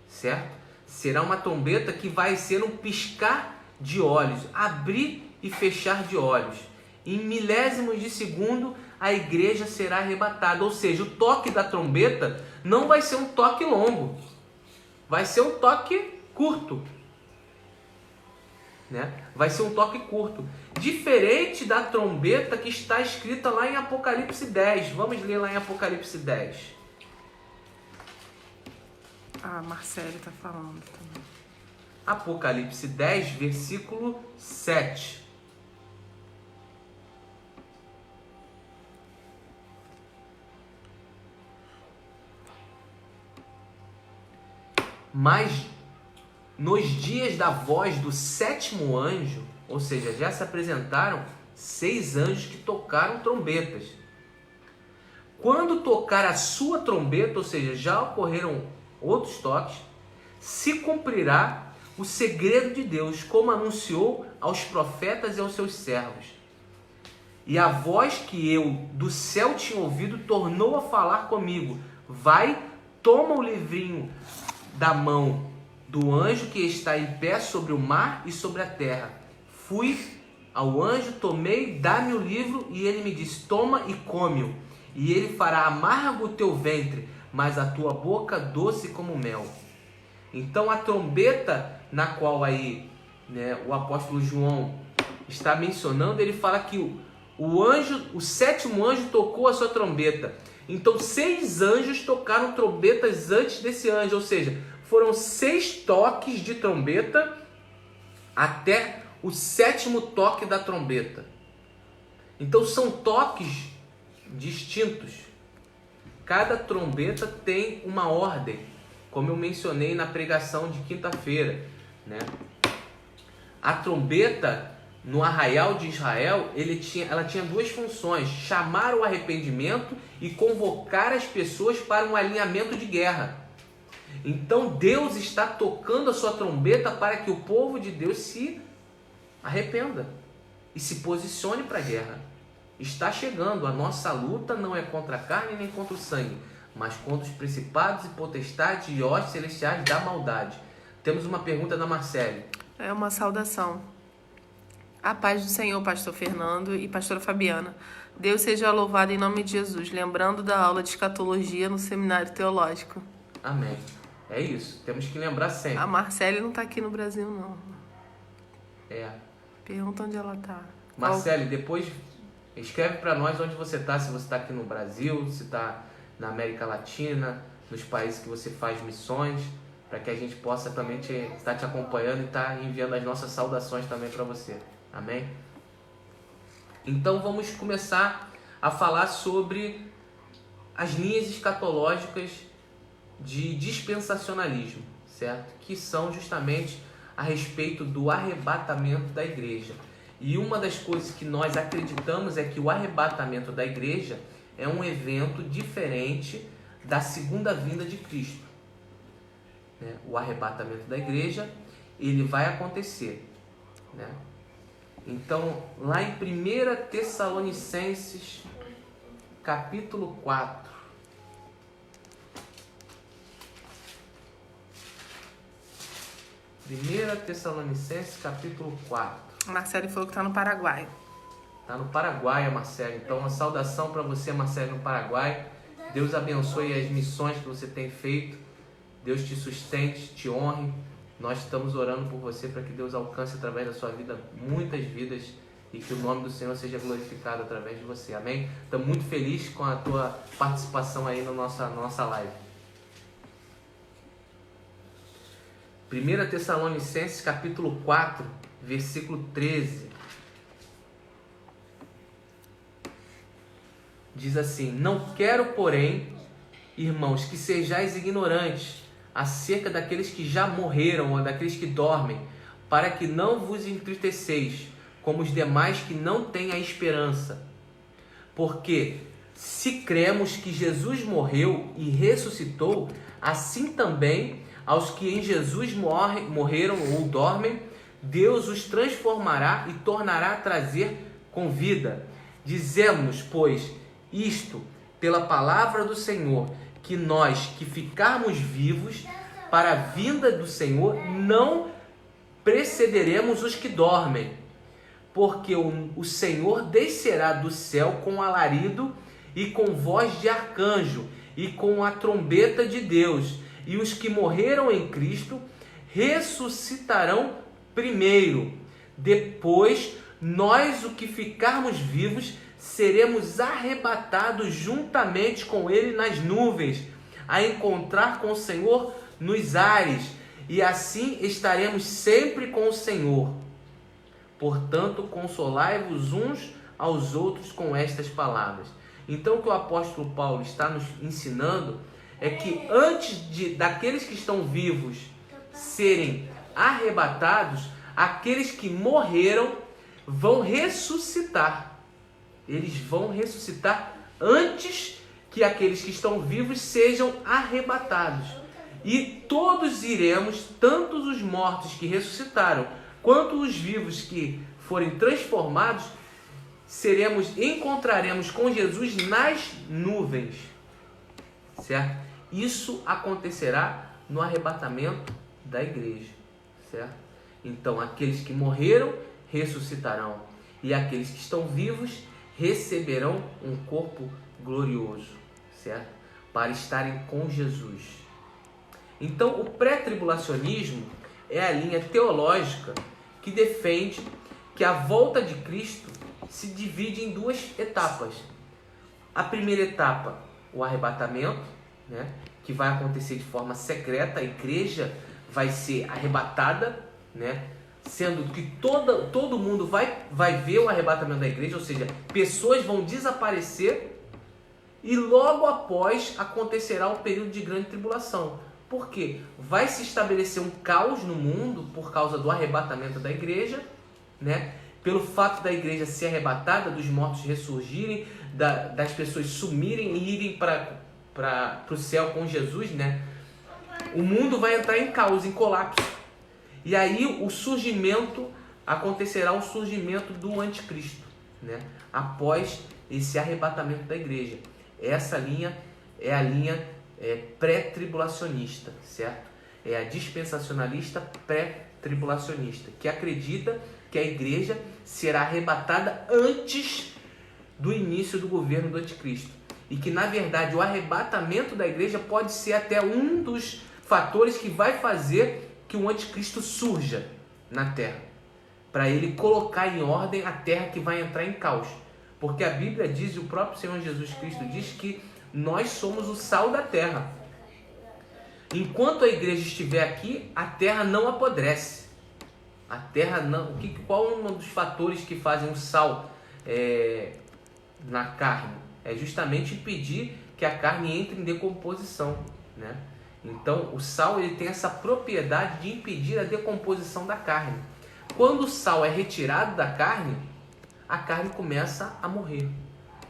certo? Será uma trombeta que vai ser um piscar de olhos, abrir e fechar de olhos. Em milésimos de segundo, a igreja será arrebatada. Ou seja, o toque da trombeta não vai ser um toque longo, vai ser um toque curto, né? Vai ser um toque curto, diferente da trombeta que está escrita lá em Apocalipse 10. Vamos ler lá em Apocalipse 10. Ah, Marcelo está falando também. Apocalipse 10, versículo 7. Mas nos dias da voz do 7º anjo, ou seja, já se apresentaram 6 anjos que tocaram trombetas. Quando tocar a sua trombeta, ou seja, já ocorreram outros toques, se cumprirá o segredo de Deus, como anunciou aos profetas e aos seus servos. E a voz que eu do céu tinha ouvido tornou a falar comigo. Vai, toma o livrinho da mão do anjo que está em pé sobre o mar e sobre a terra. Fui ao anjo, tomei, dá-me o livro, e ele me disse, toma e come-o. E ele fará amargo o teu ventre, mas a tua boca doce como mel. Então a trombeta na qual aí, né, o apóstolo João está mencionando, ele fala que o 7º anjo tocou a sua trombeta. Então 6 anjos tocaram trombetas antes desse anjo, ou seja, foram 6 toques de trombeta até o 7º toque da trombeta. Então são toques distintos. Cada trombeta tem uma ordem, como eu mencionei na pregação de quinta-feira, né? A trombeta no arraial de Israel, ela tinha 2 funções: chamar o arrependimento e convocar as pessoas para um alinhamento de guerra. Então Deus está tocando a sua trombeta para que o povo de Deus se arrependa e se posicione para a guerra. Está chegando, a nossa luta não é contra a carne nem contra o sangue, mas contra os principados e potestades e hostes celestiais da maldade. Temos uma pergunta da Marcele. É uma saudação. A paz do Senhor, pastor Fernando e pastora Fabiana. Deus seja louvado em nome de Jesus. Lembrando da aula de escatologia no seminário teológico. Amém. É isso, temos que lembrar sempre. A Marcele não está aqui no Brasil, não. É. Pergunta onde ela está. Marcele, depois escreve para nós onde você está, se você está aqui no Brasil, se está na América Latina, nos países que você faz missões, para que a gente possa também estar te acompanhando e estar enviando as nossas saudações também para você. Amém? Então vamos começar a falar sobre as linhas escatológicas de dispensacionalismo, certo? Que são justamente a respeito do arrebatamento da igreja. E uma das coisas que nós acreditamos é que o arrebatamento da igreja é um evento diferente da segunda vinda de Cristo. Né? O arrebatamento da igreja, ele vai acontecer. Né? Então, lá em 1 Tessalonicenses, capítulo 4, capítulo 4. Marcelo falou que está no Paraguai. Está no Paraguai, Marcelo. Então, uma saudação para você, Marcelo, no Paraguai. Deus abençoe as missões que você tem feito. Deus te sustente, te honre. Nós estamos orando por você para que Deus alcance através da sua vida muitas vidas e que o nome do Senhor seja glorificado através de você. Amém? Estou muito feliz com a tua participação aí na nossa live. 1 Tessalonicenses capítulo 4, versículo 13. Diz assim: não quero, porém, irmãos, que sejais ignorantes acerca daqueles que já morreram ou daqueles que dormem, para que não vos entristeceis, como os demais que não têm a esperança. Porque se cremos que Jesus morreu e ressuscitou, assim também aos que em Jesus morreram ou dormem, Deus os transformará e tornará a trazer com vida. Dizemos, pois, isto pela palavra do Senhor, que nós que ficarmos vivos para a vinda do Senhor não precederemos os que dormem, porque o Senhor descerá do céu com alarido e com voz de arcanjo e com a trombeta de Deus, e os que morreram em Cristo ressuscitarão primeiro. Depois, nós, o que ficarmos vivos, seremos arrebatados juntamente com ele nas nuvens, a encontrar com o Senhor nos ares, e assim estaremos sempre com o Senhor. Portanto, consolai-vos uns aos outros com estas palavras. Então, o que o apóstolo Paulo está nos ensinando é que antes daqueles que estão vivos serem arrebatados, aqueles que morreram vão ressuscitar. Eles vão ressuscitar antes que aqueles que estão vivos sejam arrebatados. E todos iremos, tanto os mortos que ressuscitaram, quanto os vivos que forem transformados, encontraremos com Jesus nas nuvens, certo? Isso acontecerá no arrebatamento da igreja, certo? Então, aqueles que morreram ressuscitarão, e aqueles que estão vivos receberão um corpo glorioso, certo? Para estarem com Jesus. Então, o pré-tribulacionismo é a linha teológica que defende que a volta de Cristo se divide em duas etapas. A primeira etapa, o arrebatamento, né, que vai acontecer de forma secreta, a igreja vai ser arrebatada, né, sendo que todo mundo vai ver o arrebatamento da igreja, ou seja, pessoas vão desaparecer e logo após acontecerá o período de grande tribulação. Por quê? Vai se estabelecer um caos no mundo por causa do arrebatamento da igreja, né? Pelo fato da igreja ser arrebatada, dos mortos ressurgirem, das pessoas sumirem e irem para o céu com Jesus, né? O mundo vai entrar em caos, em colapso. E aí acontecerá o surgimento do anticristo, né? Após esse arrebatamento da igreja. Essa linha é a linha pré-tribulacionista, certo? É a dispensacionalista pré-tribulacionista, que acredita que a igreja será arrebatada antes do início do governo do anticristo. E que, na verdade, o arrebatamento da igreja pode ser até um dos fatores que vai fazer que o anticristo surja na terra, para ele colocar em ordem a terra que vai entrar em caos. Porque a Bíblia diz, e o próprio Senhor Jesus Cristo diz, que nós somos o sal da terra. Enquanto a igreja estiver aqui, a terra não apodrece. A terra não... Qual é um dos fatores que fazem o sal na carne? É justamente impedir que a carne entre em decomposição, né? Então, o sal ele tem essa propriedade de impedir a decomposição da carne. Quando o sal é retirado da carne, a carne começa a morrer.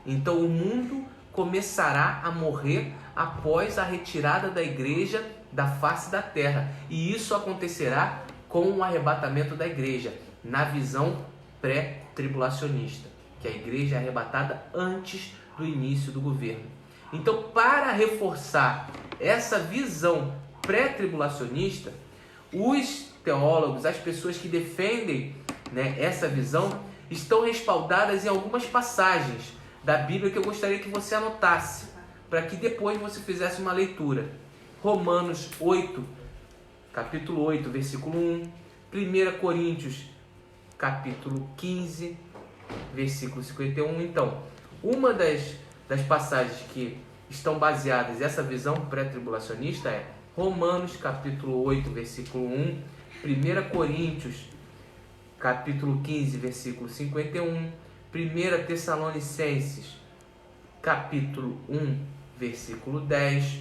Então, o mundo começará a morrer após a retirada da igreja da face da terra. E isso acontecerá com o arrebatamento da igreja, na visão pré-tribulacionista, que a igreja é arrebatada antes do início do governo. Então, para reforçar essa visão pré-tribulacionista, os teólogos, as pessoas que defendem, né, essa visão, estão respaldadas em algumas passagens da Bíblia que eu gostaria que você anotasse, para que depois você fizesse uma leitura. Romanos 8, capítulo 8, versículo 1, 1 Coríntios, capítulo 15, versículo 51. Então, uma das passagens que estão baseadas nessa visão pré-tribulacionista é Romanos, capítulo 8, versículo 1, 1 Coríntios, capítulo 15, versículo 51, 1 Tessalonicenses, capítulo 1, versículo 10,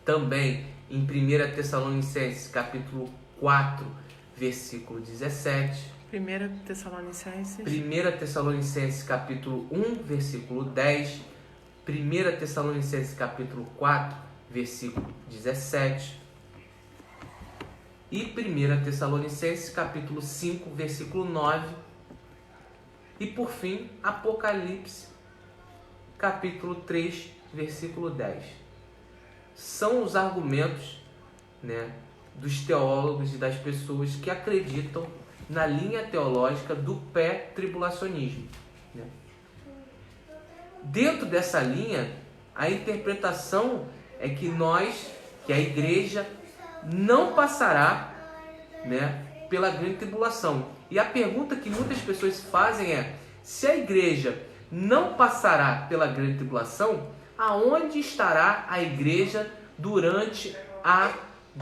também em 1 Tessalonicenses, capítulo 4, versículo 17. 1 Tessalonicenses. 1 Tessalonicenses, capítulo 1, versículo 10. 1 Tessalonicenses, capítulo 4, versículo 17. E 1 Tessalonicenses, capítulo 5, versículo 9. E por fim, Apocalipse, capítulo 3, versículo 10. São os argumentos, né, dos teólogos e das pessoas que acreditam na linha teológica do pré-tribulacionismo, né? Dentro dessa linha, a interpretação é que a igreja não passará, né, pela grande tribulação. E a pergunta que muitas pessoas fazem é: se a igreja não passará pela grande tribulação, aonde estará a igreja durante a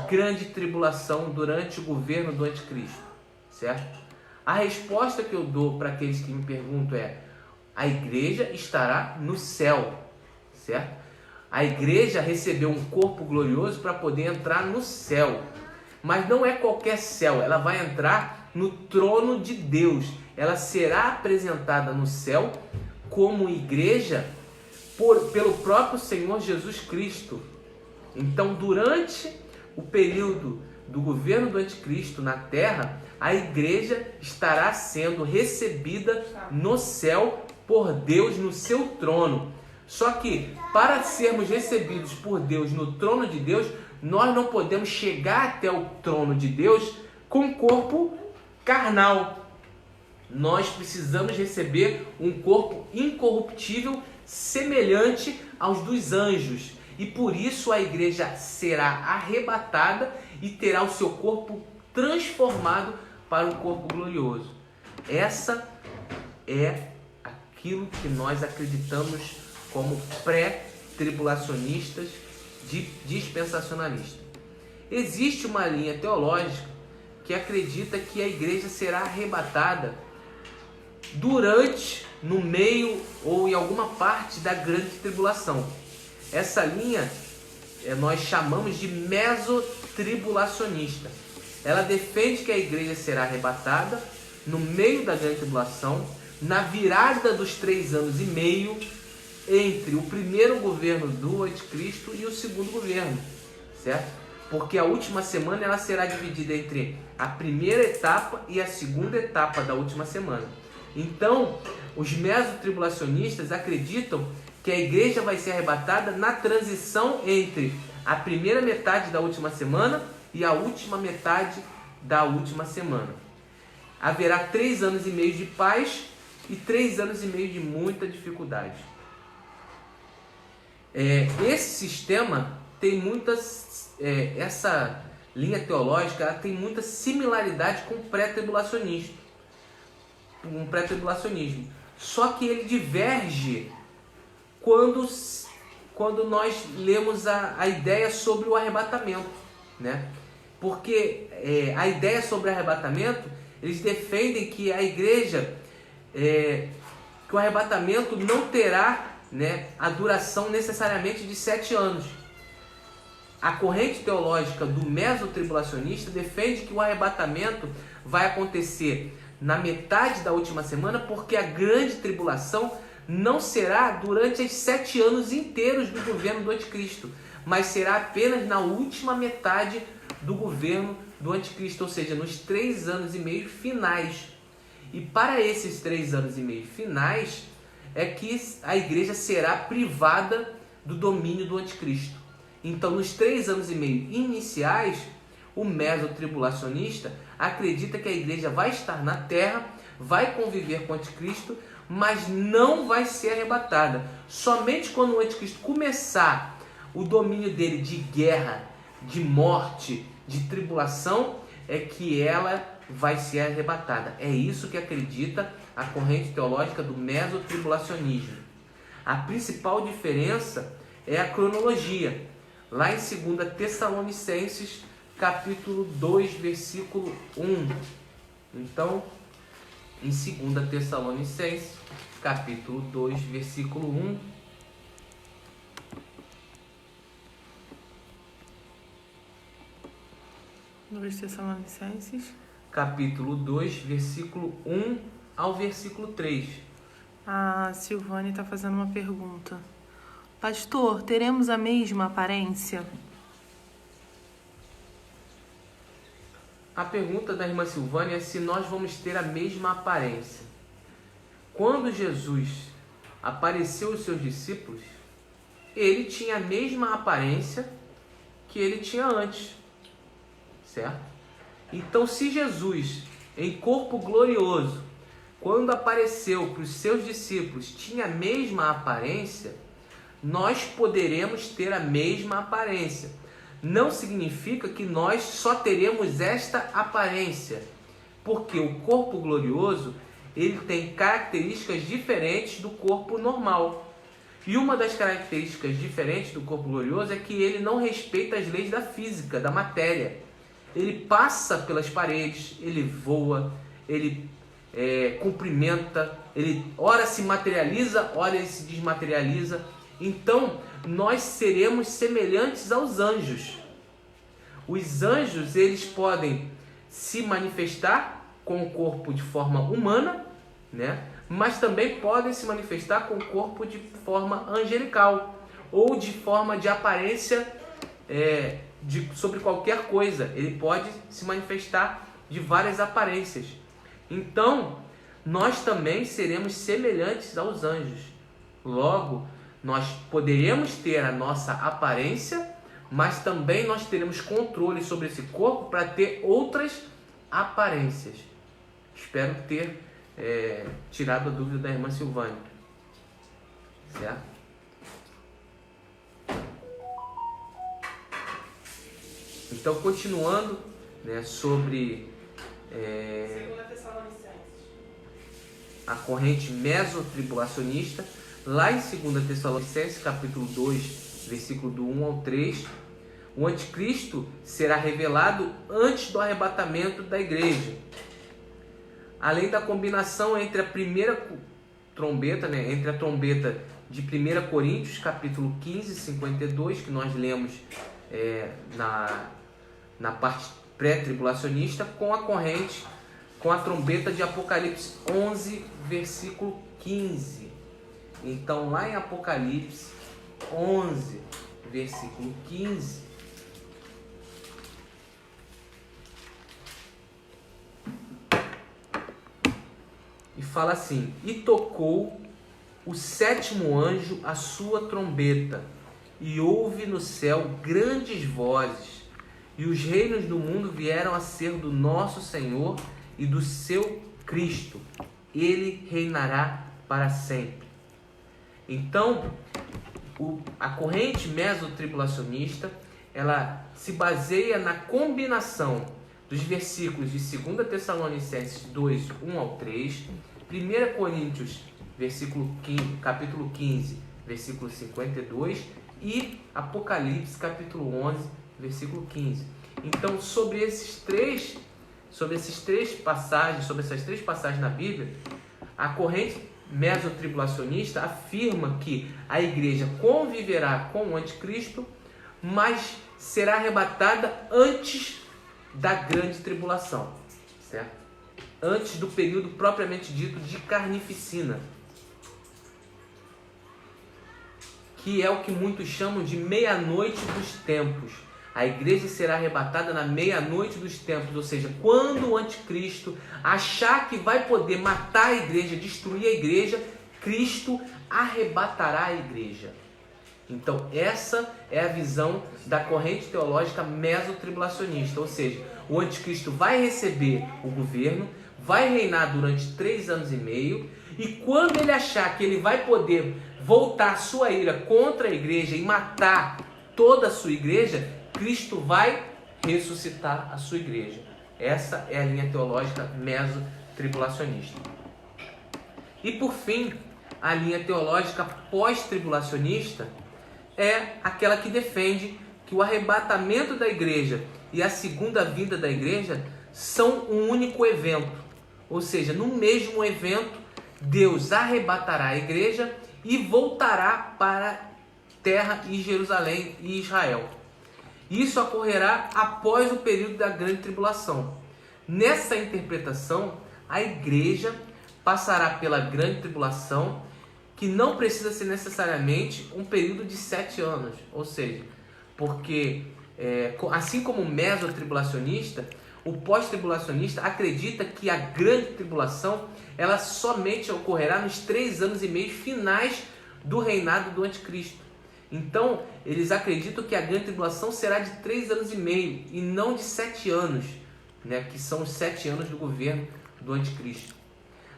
grande tribulação, durante o governo do anticristo? Certo? A resposta que eu dou para aqueles que me perguntam é: a igreja estará no céu, certo? A igreja recebeu um corpo glorioso para poder entrar no céu. Mas não é qualquer céu, ela vai entrar no trono de Deus. Ela será apresentada no céu como igreja pelo próprio Senhor Jesus Cristo. Então, durante o período do governo do anticristo na terra, a igreja estará sendo recebida no céu por Deus no seu trono. Só que, para sermos recebidos por Deus no trono de Deus, nós não podemos chegar até o trono de Deus com corpo carnal. Nós precisamos receber um corpo incorruptível, semelhante aos dos anjos. E por isso a igreja será arrebatada e terá o seu corpo transformado para um corpo glorioso. Essa é aquilo que nós acreditamos como pré-tribulacionistas dispensacionalistas. Existe uma linha teológica que acredita que a igreja será arrebatada durante, no meio ou em alguma parte da grande tribulação. Essa linha nós chamamos de mesotribulacionista. Ela defende que a igreja será arrebatada no meio da grande tribulação, na virada dos 3 anos e meio, entre o primeiro governo do anticristo e o segundo governo, certo? Porque a última semana ela será dividida entre a primeira etapa e a segunda etapa da última semana. Então, os mesotribulacionistas acreditam que a igreja vai ser arrebatada na transição entre a primeira metade da última semana e a última metade da última semana. Haverá 3 anos e meio de paz e 3 anos e meio de muita dificuldade. Esse sistema tem muitas... essa linha teológica ela tem muita similaridade com o pré-tribulacionismo. Só que ele diverge quando nós lemos a ideia sobre o arrebatamento, né? Porque a ideia sobre o arrebatamento, eles defendem que a igreja, que o arrebatamento não terá, né, a duração necessariamente de 7 anos. A corrente teológica do mesotribulacionista defende que o arrebatamento vai acontecer na metade da última semana, porque a grande tribulação não será durante os 7 anos inteiros do governo do anticristo, mas será apenas na última metade do governo do anticristo, ou seja, nos 3 anos e meio finais. E para esses 3 anos e meio finais é que a igreja será privada do domínio do anticristo. Então, nos 3 anos e meio iniciais, o mesotribulacionista acredita que a igreja vai estar na terra, vai conviver com o anticristo, mas não vai ser arrebatada. Somente quando o anticristo começar o domínio dele de guerra, de morte, de tribulação, é que ela vai ser arrebatada. É isso que acredita a corrente teológica do mesotribulacionismo. A principal diferença é a cronologia. Lá em 2 Tessalonicenses, capítulo 2, versículo 1. Então, em 2 Tessalonicenses, capítulo 2, versículo 1. Tessalonicenses. Capítulo 2, versículo 1 ao versículo 3. A Silvane está fazendo uma pergunta. Pastor, teremos a mesma aparência? A pergunta da irmã Silvânia é se nós vamos ter a mesma aparência. Quando Jesus apareceu aos seus discípulos, ele tinha a mesma aparência que ele tinha antes, certo? Então, se Jesus, em corpo glorioso, quando apareceu para os seus discípulos, tinha a mesma aparência, nós poderemos ter a mesma aparência. Não significa que nós só teremos esta aparência, porque o corpo glorioso ele tem características diferentes do corpo normal. E uma das características diferentes do corpo glorioso é que ele não respeita as leis da física, da matéria. Ele passa pelas paredes, ele voa, ele cumprimenta, ele ora se materializa, ora ele se desmaterializa. Então, nós seremos semelhantes aos anjos. Os anjos, eles podem se manifestar com o corpo de forma humana, né? Mas também podem se manifestar com o corpo de forma angelical ou de forma de aparência sobre qualquer coisa. Ele pode se manifestar de várias aparências. Então, nós também seremos semelhantes aos anjos. Logo, nós poderemos ter a nossa aparência, mas também nós teremos controle sobre esse corpo para ter outras aparências. Espero ter tirado a dúvida da irmã Silvânia. Certo? Então, continuando, né, sobre a corrente mesotribulacionista, lá em 2 Tessalonicenses, capítulo 2, versículo do 1 ao 3, o anticristo será revelado antes do arrebatamento da igreja. Além da combinação entre a primeira trombeta, né, entre a trombeta de 1 Coríntios, capítulo 15, 52, que nós lemos na parte pré-tribulacionista, com a corrente, com a trombeta de Apocalipse 11, versículo 15. Então, lá em Apocalipse 11, versículo 15, e fala assim: e tocou o sétimo anjo a sua trombeta, e houve no céu grandes vozes, e os reinos do mundo vieram a ser do nosso Senhor e do seu Cristo. Ele reinará para sempre. Então, a corrente mesotribulacionista, ela se baseia na combinação dos versículos de 2 Tessalonicenses 2, 1 ao 3, 1 Coríntios, capítulo 15, versículo 52, e Apocalipse, capítulo 11, versículo 15. Então, sobre essas três passagens na Bíblia, a corrente mesotribulacionista afirma que a igreja conviverá com o anticristo, mas será arrebatada antes da grande tribulação, certo? Antes do período propriamente dito de carnificina, que é o que muitos chamam de meia-noite dos tempos. A igreja será arrebatada na meia-noite dos tempos, ou seja, quando o anticristo achar que vai poder matar a igreja, destruir a igreja, Cristo arrebatará a igreja. Então, essa é a visão da corrente teológica mesotribulacionista, ou seja, o anticristo vai receber o governo, vai reinar durante 3 anos e meio, e quando ele achar que ele vai poder voltar sua ira contra a igreja e matar toda a sua igreja, Cristo vai ressuscitar a sua igreja. Essa é a linha teológica mesotribulacionista. E por fim, a linha teológica pós-tribulacionista é aquela que defende que o arrebatamento da igreja e a segunda vinda da igreja são um único evento. Ou seja, no mesmo evento, Deus arrebatará a igreja e voltará para a terra e Jerusalém e Israel. Isso ocorrerá após o período da grande tribulação. Nessa interpretação, a igreja passará pela grande tribulação, que não precisa ser necessariamente um período de 7 anos. Ou seja, porque assim como o mesotribulacionista, o pós-tribulacionista acredita que a grande tribulação ela somente ocorrerá nos 3 anos e meio finais do reinado do anticristo. Então, eles acreditam que a grande tribulação será de 3 anos e meio e não de 7 anos, né, que são os 7 anos do governo do anticristo.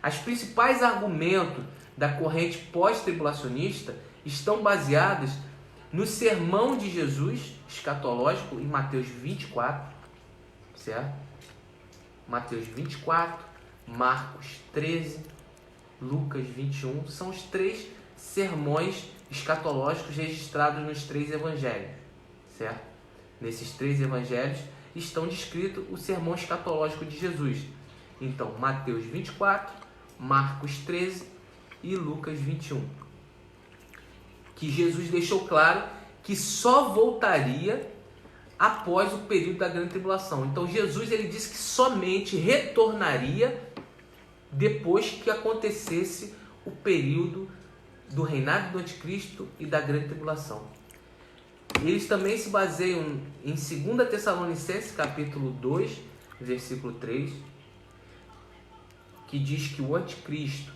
Os principais argumentos da corrente pós-tribulacionista estão baseados no sermão de Jesus escatológico em Mateus 24, certo? Mateus 24, Marcos 13, Lucas 21, são os 3 sermões escatológicos registrados nos 3 evangelhos, certo? Nesses 3 evangelhos estão descritos o sermão escatológico de Jesus. Então, Mateus 24, Marcos 13 e Lucas 21. Que Jesus deixou claro que só voltaria após o período da grande tribulação. Então Jesus ele disse que somente retornaria depois que acontecesse o período do reinado do anticristo e da grande tribulação. Eles também se baseiam em 2 Tessalonicenses capítulo 2, versículo 3, que diz que o anticristo,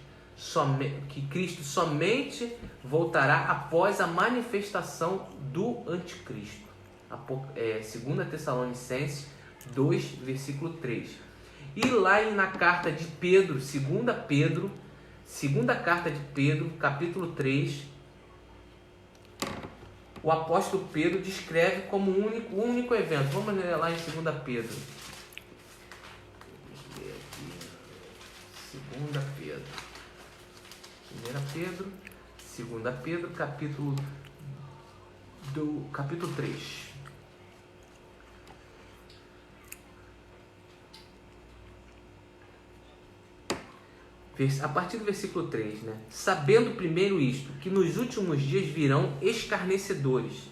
que Cristo somente voltará após a manifestação do anticristo. 2 Tessalonicenses 2, versículo 3. E lá na carta de Pedro, segunda carta de Pedro, capítulo 3, o apóstolo Pedro descreve como o único evento. Vamos ler lá em 2 Pedro. 2 Pedro, capítulo 3. A partir do versículo 3, né? Sabendo primeiro isto, que nos últimos dias virão escarnecedores,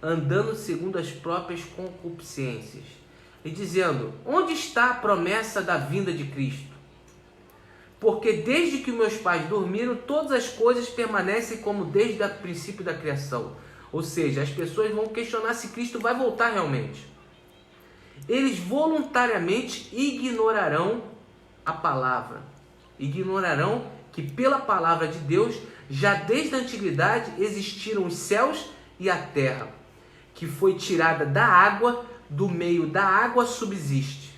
andando segundo as próprias concupiscências, e dizendo: onde está a promessa da vinda de Cristo? Porque desde que meus pais dormiram, todas as coisas permanecem como desde o princípio da criação. Ou seja, as pessoas vão questionar se Cristo vai voltar realmente. Eles voluntariamente ignorarão a palavra. Ignorarão que pela palavra de Deus, já desde a antiguidade, existiram os céus e a terra, que foi tirada da água, do meio da água subsiste,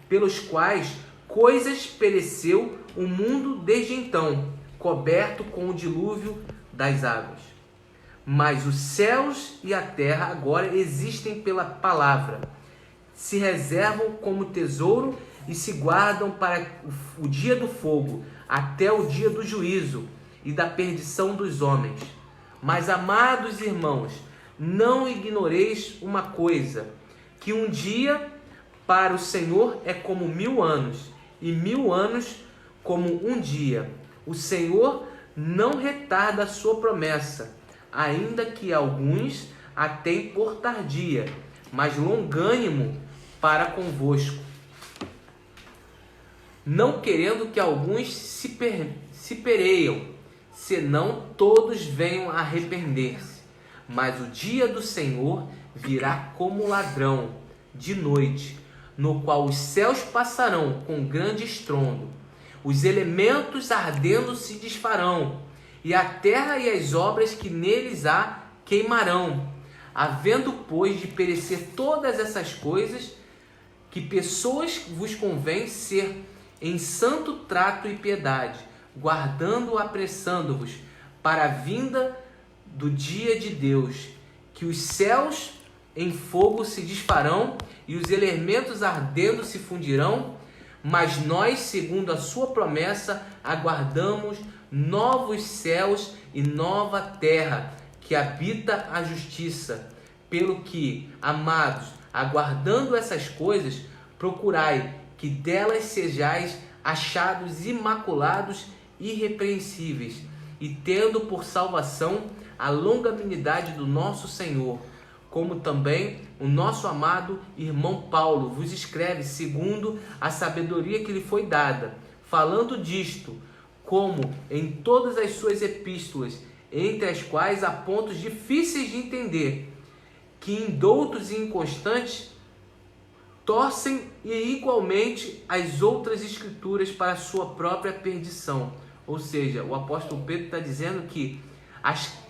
pelos quais coisas pereceu o mundo desde então, coberto com o dilúvio das águas. Mas os céus e a terra agora existem pela palavra, se reservam como tesouro e se guardam para o dia do fogo, até o dia do juízo e da perdição dos homens. Mas, amados irmãos, não ignoreis uma coisa, que um dia para o Senhor é como 1000 anos, e 1000 anos como um dia. O Senhor não retarda a sua promessa, ainda que alguns a tenham por tardia, mas longânimo para convosco, não querendo que alguns se pereiam, senão todos venham a arrepender-se. Mas o dia do Senhor virá como ladrão de noite, no qual os céus passarão com grande estrondo, os elementos ardendo se desfarão, e a terra e as obras que neles há queimarão. Havendo, pois, de perecer todas essas coisas, que pessoas vos convém ser em santo trato e piedade, guardando, apressando-vos para a vinda do dia de Deus, que os céus em fogo se desfarão e os elementos ardendo se fundirão, mas nós, segundo a sua promessa, aguardamos novos céus e nova terra, que habita a justiça. Pelo que, amados, aguardando essas coisas, procurai que delas sejais achados imaculados e irrepreensíveis, e tendo por salvação a longanimidade do nosso Senhor, como também o nosso amado irmão Paulo vos escreve segundo a sabedoria que lhe foi dada, falando disto, como em todas as suas epístolas, entre as quais há pontos difíceis de entender, que indoutos e inconstantes torcem e igualmente as outras escrituras para a sua própria perdição. Ou seja, o apóstolo Pedro está dizendo que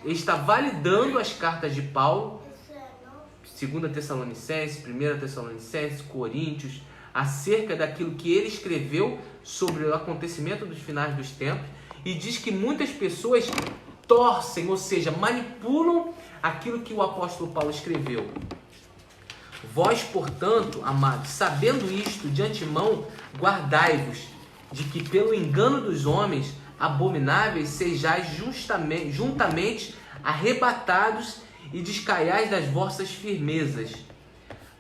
está validando as cartas de Paulo, 2 Tessalonicenses, 1 Tessalonicenses, Coríntios, acerca daquilo que ele escreveu sobre o acontecimento dos finais dos tempos, e diz que muitas pessoas torcem, ou seja, manipulam aquilo que o apóstolo Paulo escreveu. Vós, portanto, amados, sabendo isto de antemão, guardai-vos de que pelo engano dos homens abomináveis sejais juntamente arrebatados e descaiais das vossas firmezas.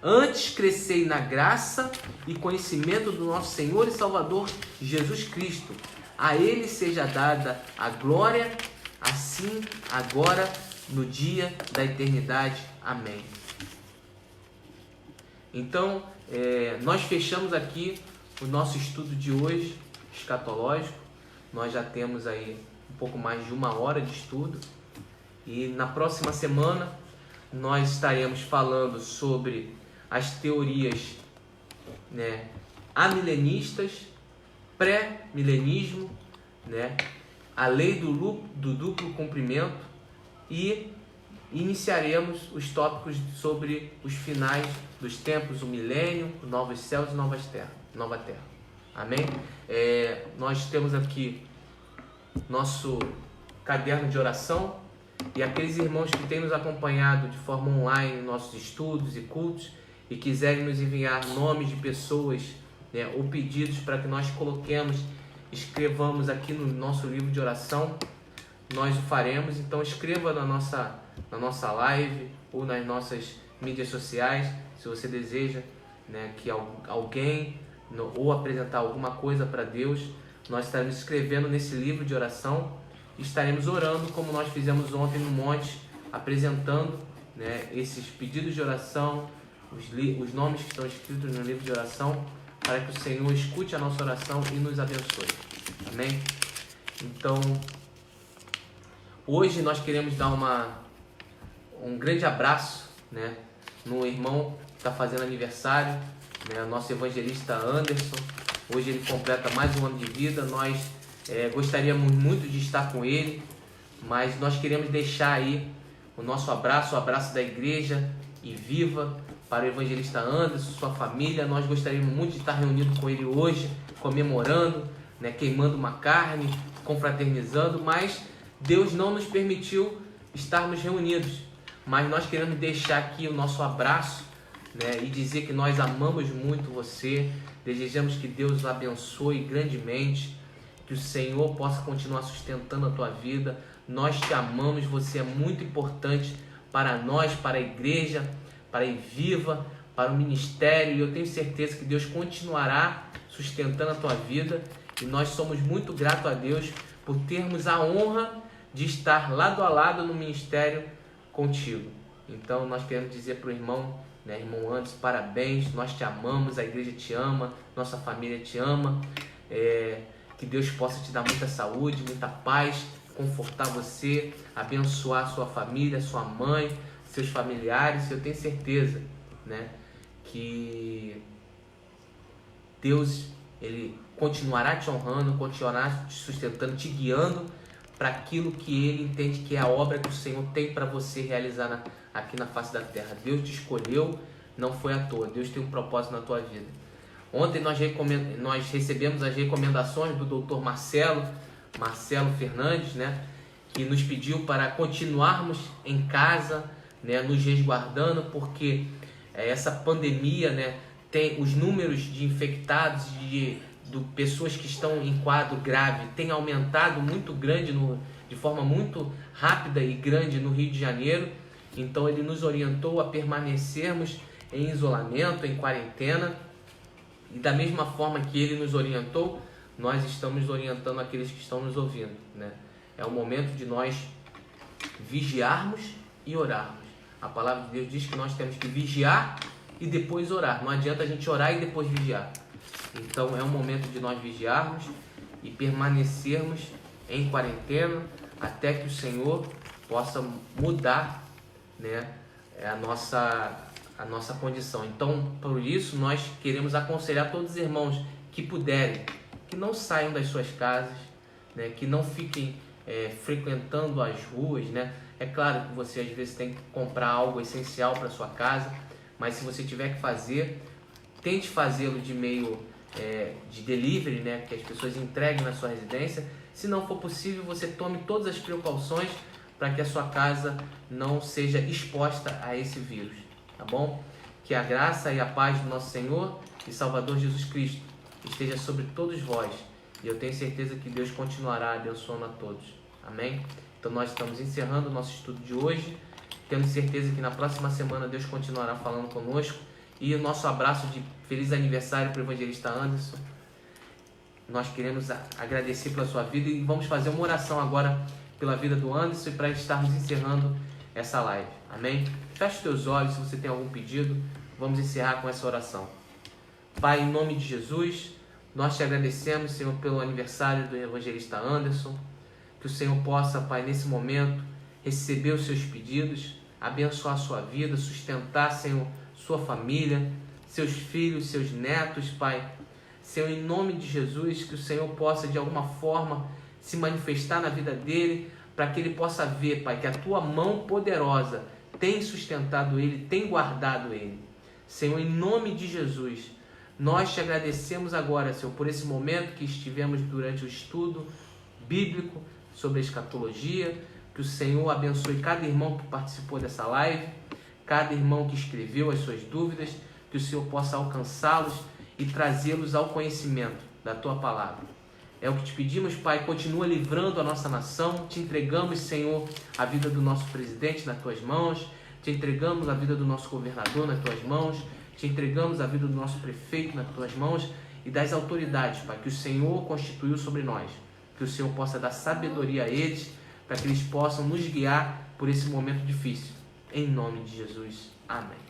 Antes crescei na graça e conhecimento do nosso Senhor e Salvador Jesus Cristo. A Ele seja dada a glória, assim, agora, no dia da eternidade. Amém. Então, nós fechamos aqui o nosso estudo de hoje, escatológico. Nós já temos aí um pouco mais de 1 hora de estudo. E na próxima semana nós estaremos falando sobre as teorias, né, amilenistas, pré-milenismo, né, a lei do duplo cumprimento, e iniciaremos os tópicos sobre os finais dos tempos, o milênio, novos céus e nova terra. Amém? Nós temos aqui nosso caderno de oração, e aqueles irmãos que têm nos acompanhado de forma online em nossos estudos e cultos e quiserem nos enviar nomes de pessoas, né, ou pedidos para que nós escrevamos aqui no nosso livro de oração, nós o faremos. Então escreva na nossa live ou nas nossas mídias sociais, se você deseja, né, que alguém ou apresentar alguma coisa para Deus, nós estaremos escrevendo nesse livro de oração e estaremos orando como nós fizemos ontem no monte, apresentando, né, esses pedidos de oração, os nomes que estão escritos no livro de oração, para que o Senhor escute a nossa oração e nos abençoe. Amém? Então, hoje nós queremos dar um grande abraço, né, no irmão que está fazendo aniversário, né, nosso evangelista Anderson. Hoje ele completa mais um ano de vida. Nós gostaríamos muito de estar com ele, mas nós queremos deixar aí o nosso abraço, o abraço da igreja e viva para o evangelista Anderson, sua família. Nós gostaríamos muito de estar reunido com ele hoje, comemorando, né, queimando uma carne, confraternizando, mas Deus não nos permitiu estarmos reunidos. Mas nós queremos deixar aqui o nosso abraço, né, e dizer que nós amamos muito você, desejamos que Deus o abençoe grandemente, que o Senhor possa continuar sustentando a tua vida. Nós te amamos, você é muito importante para nós, para a igreja, para a Viva, para o ministério, e eu tenho certeza que Deus continuará sustentando a tua vida, e nós somos muito gratos a Deus por termos a honra de estar lado a lado no ministério contigo. Então nós queremos dizer para o irmão, né, irmão Anderson, parabéns, nós te amamos, a igreja te ama, nossa família te ama, que Deus possa te dar muita saúde, muita paz, confortar você, abençoar sua família, sua mãe, seus familiares. Eu tenho certeza, né, que Deus, ele continuará te honrando, continuará te sustentando, te guiando para aquilo que ele entende que é a obra que o Senhor tem para você realizar aqui na face da terra. Deus te escolheu, não foi à toa. Deus tem um propósito na tua vida. Ontem nós recebemos as recomendações do Dr. Marcelo Fernandes, né, que nos pediu para continuarmos em casa, né, nos resguardando, porque essa pandemia, né, tem os números de infectados, de pessoas que estão em quadro grave, tem aumentado muito grande, de forma muito rápida e grande no Rio de Janeiro. Então ele nos orientou a permanecermos em isolamento, em quarentena, e da mesma forma que ele nos orientou, nós estamos orientando aqueles que estão nos ouvindo, né? É o momento de nós vigiarmos e orarmos. A palavra de Deus diz que nós temos que vigiar e depois orar. Não adianta a gente orar e depois vigiar. Então é um momento de nós vigiarmos e permanecermos em quarentena até que o Senhor possa mudar, né, a nossa condição. Então, por isso, nós queremos aconselhar todos os irmãos que puderem, que não saiam das suas casas, né, que não fiquem frequentando as ruas, né? É claro que você às vezes tem que comprar algo essencial para sua casa, mas se você tiver que fazer, tente fazê-lo de meio de delivery, né, que as pessoas entreguem na sua residência. Se não for possível, você tome todas as precauções para que a sua casa não seja exposta a esse vírus, tá bom? Que a graça e a paz do nosso Senhor e Salvador Jesus Cristo esteja sobre todos vós, e eu tenho certeza que Deus continuará abençoando a todos. Amém? Então nós estamos encerrando o nosso estudo de hoje. Temos certeza que na próxima semana Deus continuará falando conosco. E o nosso abraço de feliz aniversário para o evangelista Anderson. Nós queremos agradecer pela sua vida e vamos fazer uma oração agora pela vida do Anderson e para estarmos encerrando essa live. Amém? Feche os teus olhos se você tem algum pedido. Vamos encerrar com essa oração. Pai, em nome de Jesus, nós te agradecemos, Senhor, pelo aniversário do evangelista Anderson. Que o Senhor possa, Pai, nesse momento, receber os seus pedidos, abençoar a sua vida, sustentar, Senhor, sua família, seus filhos, seus netos, Pai. Senhor, em nome de Jesus, que o Senhor possa, de alguma forma, se manifestar na vida dele, para que ele possa ver, Pai, que a tua mão poderosa tem sustentado ele, tem guardado ele. Senhor, em nome de Jesus, nós te agradecemos agora, Senhor, por esse momento que estivemos durante o estudo bíblico sobre a escatologia. Que o Senhor abençoe cada irmão que participou dessa live, cada irmão que escreveu as suas dúvidas, que o Senhor possa alcançá-los e trazê-los ao conhecimento da tua palavra. É o que te pedimos, Pai, continua livrando a nossa nação. Te entregamos, Senhor, a vida do nosso presidente nas tuas mãos, te entregamos a vida do nosso governador nas tuas mãos, te entregamos a vida do nosso prefeito nas tuas mãos e das autoridades, Pai, que o Senhor constituiu sobre nós. Que o Senhor possa dar sabedoria a eles, para que eles possam nos guiar por esse momento difícil. Em nome de Jesus. Amém.